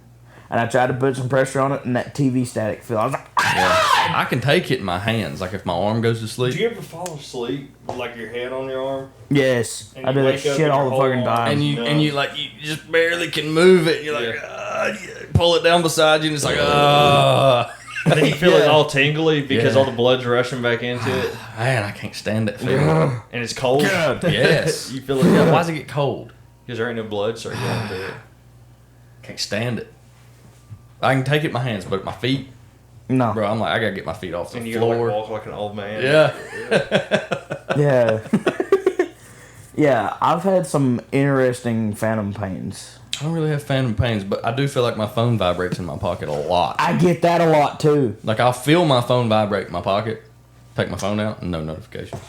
and I tried to put some pressure on it, and that TV static feel. I was like, Yeah. I can take it in my hands. Like if my arm goes to Did sleep. you ever fall asleep with like your head on your arm? yes, And I you do that wake up shit and all your the whole fucking arm- time. And you like you just barely can move it. You're like, you pull it down beside you, and it's like, And then you feel it Yeah. all tingly because Yeah. all the blood's rushing back into it, man, I can't stand that feeling. and it's cold. Yes. You feel it Yeah, why does it get cold? because there ain't no blood circulating to it. Can't stand it. I can take it in my hands, but my feet, No. bro, I'm like, I gotta get my feet off the And you gotta floor. like walk like an old man. Yeah. Yeah. Yeah, I've had some interesting phantom pains. I don't really have phantom pains, but I do feel like my phone vibrates in my pocket a lot. I get that a lot too. Like I'll feel my phone vibrate in my pocket, take my phone out, and no notifications.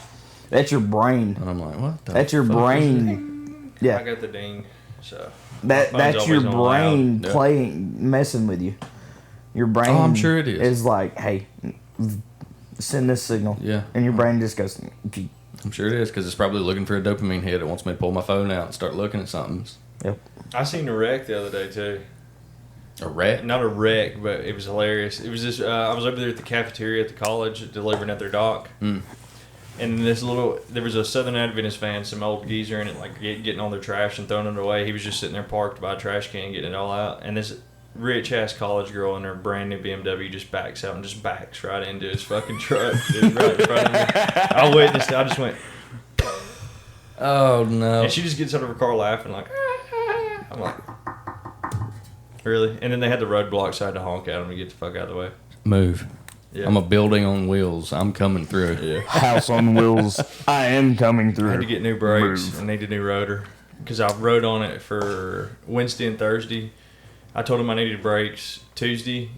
That's your brain. And I'm like, what the That's your fuck is brain. I Yeah. got the ding, so That my phone's that's your always on loud. brain Yeah. playing messing with you. Your brain Oh, I'm sure it is. Is like, hey, send this signal. Yeah. And your brain just goes, "Gee." I'm sure it is, because it's probably looking for a dopamine hit. It wants me to pull my phone out and start looking at something. Yep. I seen a wreck the other day too. A rat? Not a wreck, but it was hilarious. It was just I was over there at the cafeteria at the college delivering at their dock, and there was a Southern Adventist van, some old geezer in it, like getting all their trash and throwing it away. He was just sitting there parked by a trash can, getting it all out, and this rich ass college girl in her brand new BMW just backs out and just backs right into his fucking truck, dude, right in front of me. I witnessed it. I just went, Oh, no. and she just gets out of her car laughing like, I'm like, really? And then they had the roadblock, so I had to honk at them to get the fuck out of the way. Move. Yeah. I'm a building on wheels. I'm coming through. Yeah. House on wheels. I am coming through. I had to get new brakes. Move. I need a new rotor because I rode on it for Wednesday and Thursday. I told him I needed brakes Tuesday,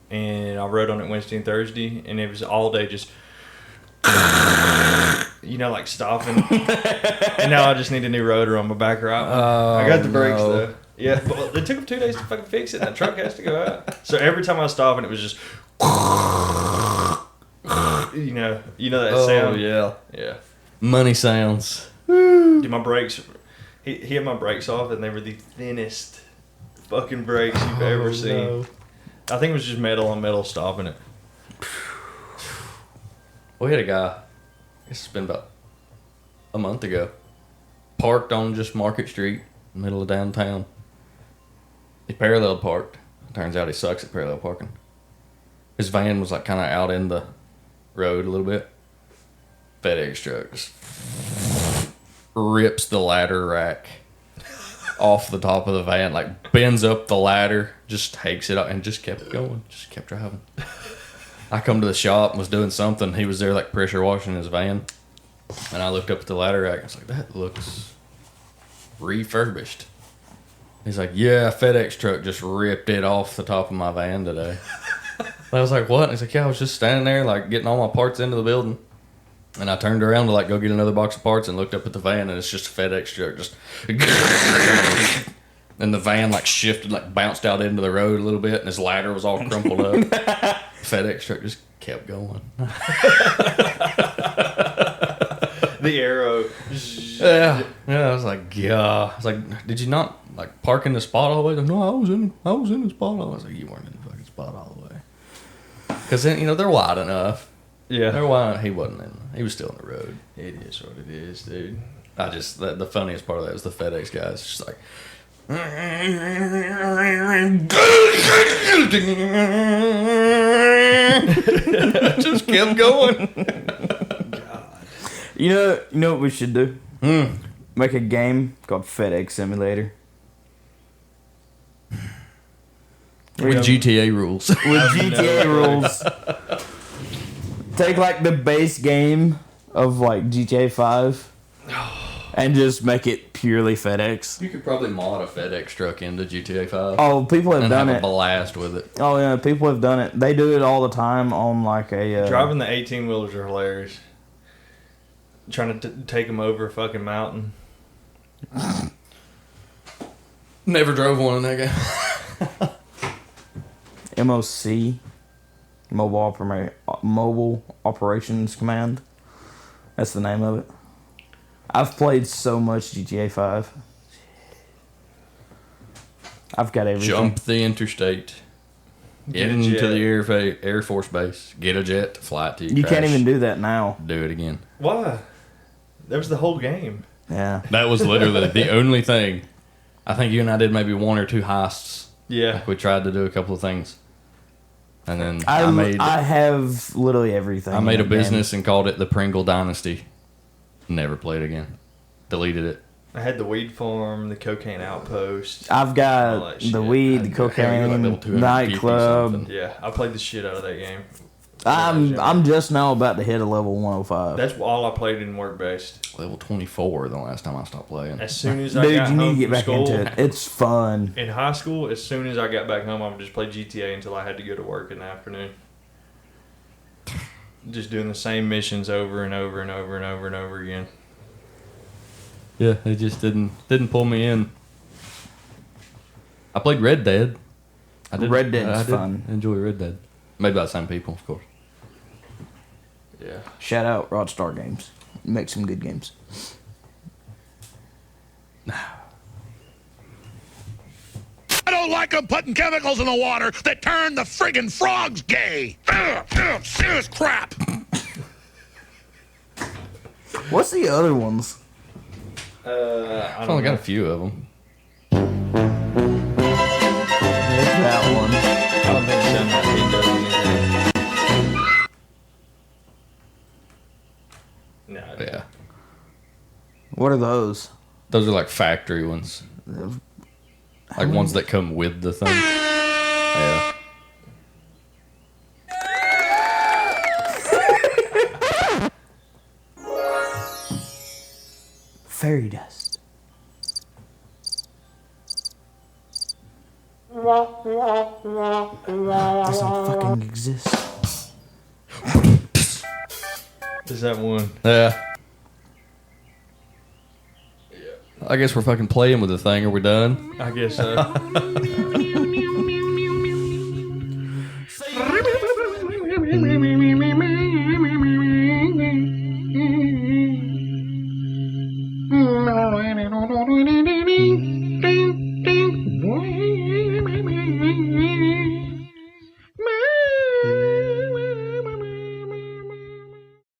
and I rode on it Wednesday and Thursday, and it was all day just, like stopping. And now I just need a new rotor on my back right. I got the brakes no. though. Yeah, but it took them 2 days to fucking fix it. And that truck has to go out. So every time I stop, and it was just, you know that sound. yeah. Yeah. Money sounds. Dude, my brakes. He had my brakes off, and they were the thinnest fucking brakes you've ever seen. no. I think it was just metal on metal stopping it. We had a guy, it's been about a month ago, parked on just Market Street, middle of downtown. He parallel parked. Turns out he sucks at parallel parking. His van was like kind of out in the road a little bit. FedEx truck just rips the ladder rack off the top of the van, like bends up the ladder, just takes it up, and just kept going, just kept driving. I come to the shop and was doing something. He was there like pressure washing his van, and I looked up at the ladder rack. I was like, that looks refurbished. He's like, yeah, a FedEx truck just ripped it off the top of my van today. I was like, what? And he's like, yeah, I was just standing there like getting all my parts into the building. And I turned around to like go get another box of parts and looked up at the van, and it's just a FedEx truck just and the van like shifted, like bounced out into the road a little bit, and his ladder was all crumpled up. FedEx truck just kept going. The arrow. Yeah. I was like, yeah. I was like, did you not like park in the spot all the way? Like, no, I was in the spot. I was like, you weren't in the fucking spot all the way. Because then they're wide enough. Yeah. They're wide. He wasn't in. He was still in the road. It is what it is, dude. I just the funniest part of that was the FedEx guy. It's just like. Just kept going. You know what we should do? Make a game called FedEx Simulator. With GTA rules. With GTA rules. Take like the base game of like GTA 5 and just make it purely FedEx. You could probably mod a FedEx truck into GTA 5. Oh, people have done have it. A blast with it. Oh yeah, people have done it. They do it all the time on like a driving the 18-wheelers are hilarious. Trying to take them over a fucking mountain. Never drove one in that game. MOC, Mobile Operations Command. That's the name of it. I've played so much GTA 5. I've got everything. Jump the interstate. Get into the Air Force Base. Get a jet to fly it to you. You can't even do that now. Do it again. Why? That was the whole game. Yeah. That was literally the only thing. I think you and I did maybe one or two heists. Yeah. Like we tried to do a couple of things. And then I have literally everything. I made a business and called it the Pringle Dynasty. Never played again. Deleted it. I had the weed farm, the cocaine outpost. I've got the weed, the cocaine, nightclub. Yeah, I played the shit out of that game. I'm just now about to hit a level 105. That's all I played in work based. Level 24 the last time I stopped playing. As soon as I got home you need to get back school, into it. It's fun. In high school, as soon as I got back home, I would just play GTA until I had to go to work in the afternoon. Just doing the same missions over and over and over and over and over again. Yeah, it just didn't pull me in. I played Red Dead. Red Dead's fun. Enjoy Red Dead. Made by the same people, of course. Yeah. Shout out Rockstar Games. Make some good games. I don't like them putting chemicals in the water that turn the friggin' frogs gay. Serious crap. What's the other ones? I've only got a few of them. There's that one. I don't think Sam has does anything. No. Yeah. What are those? Those are like factory ones. Like ones that come with the thing. Yeah. Fairy dust. Doesn't fucking exist. Is that one? Yeah. I guess we're fucking playing with the thing. Are we done? I guess so.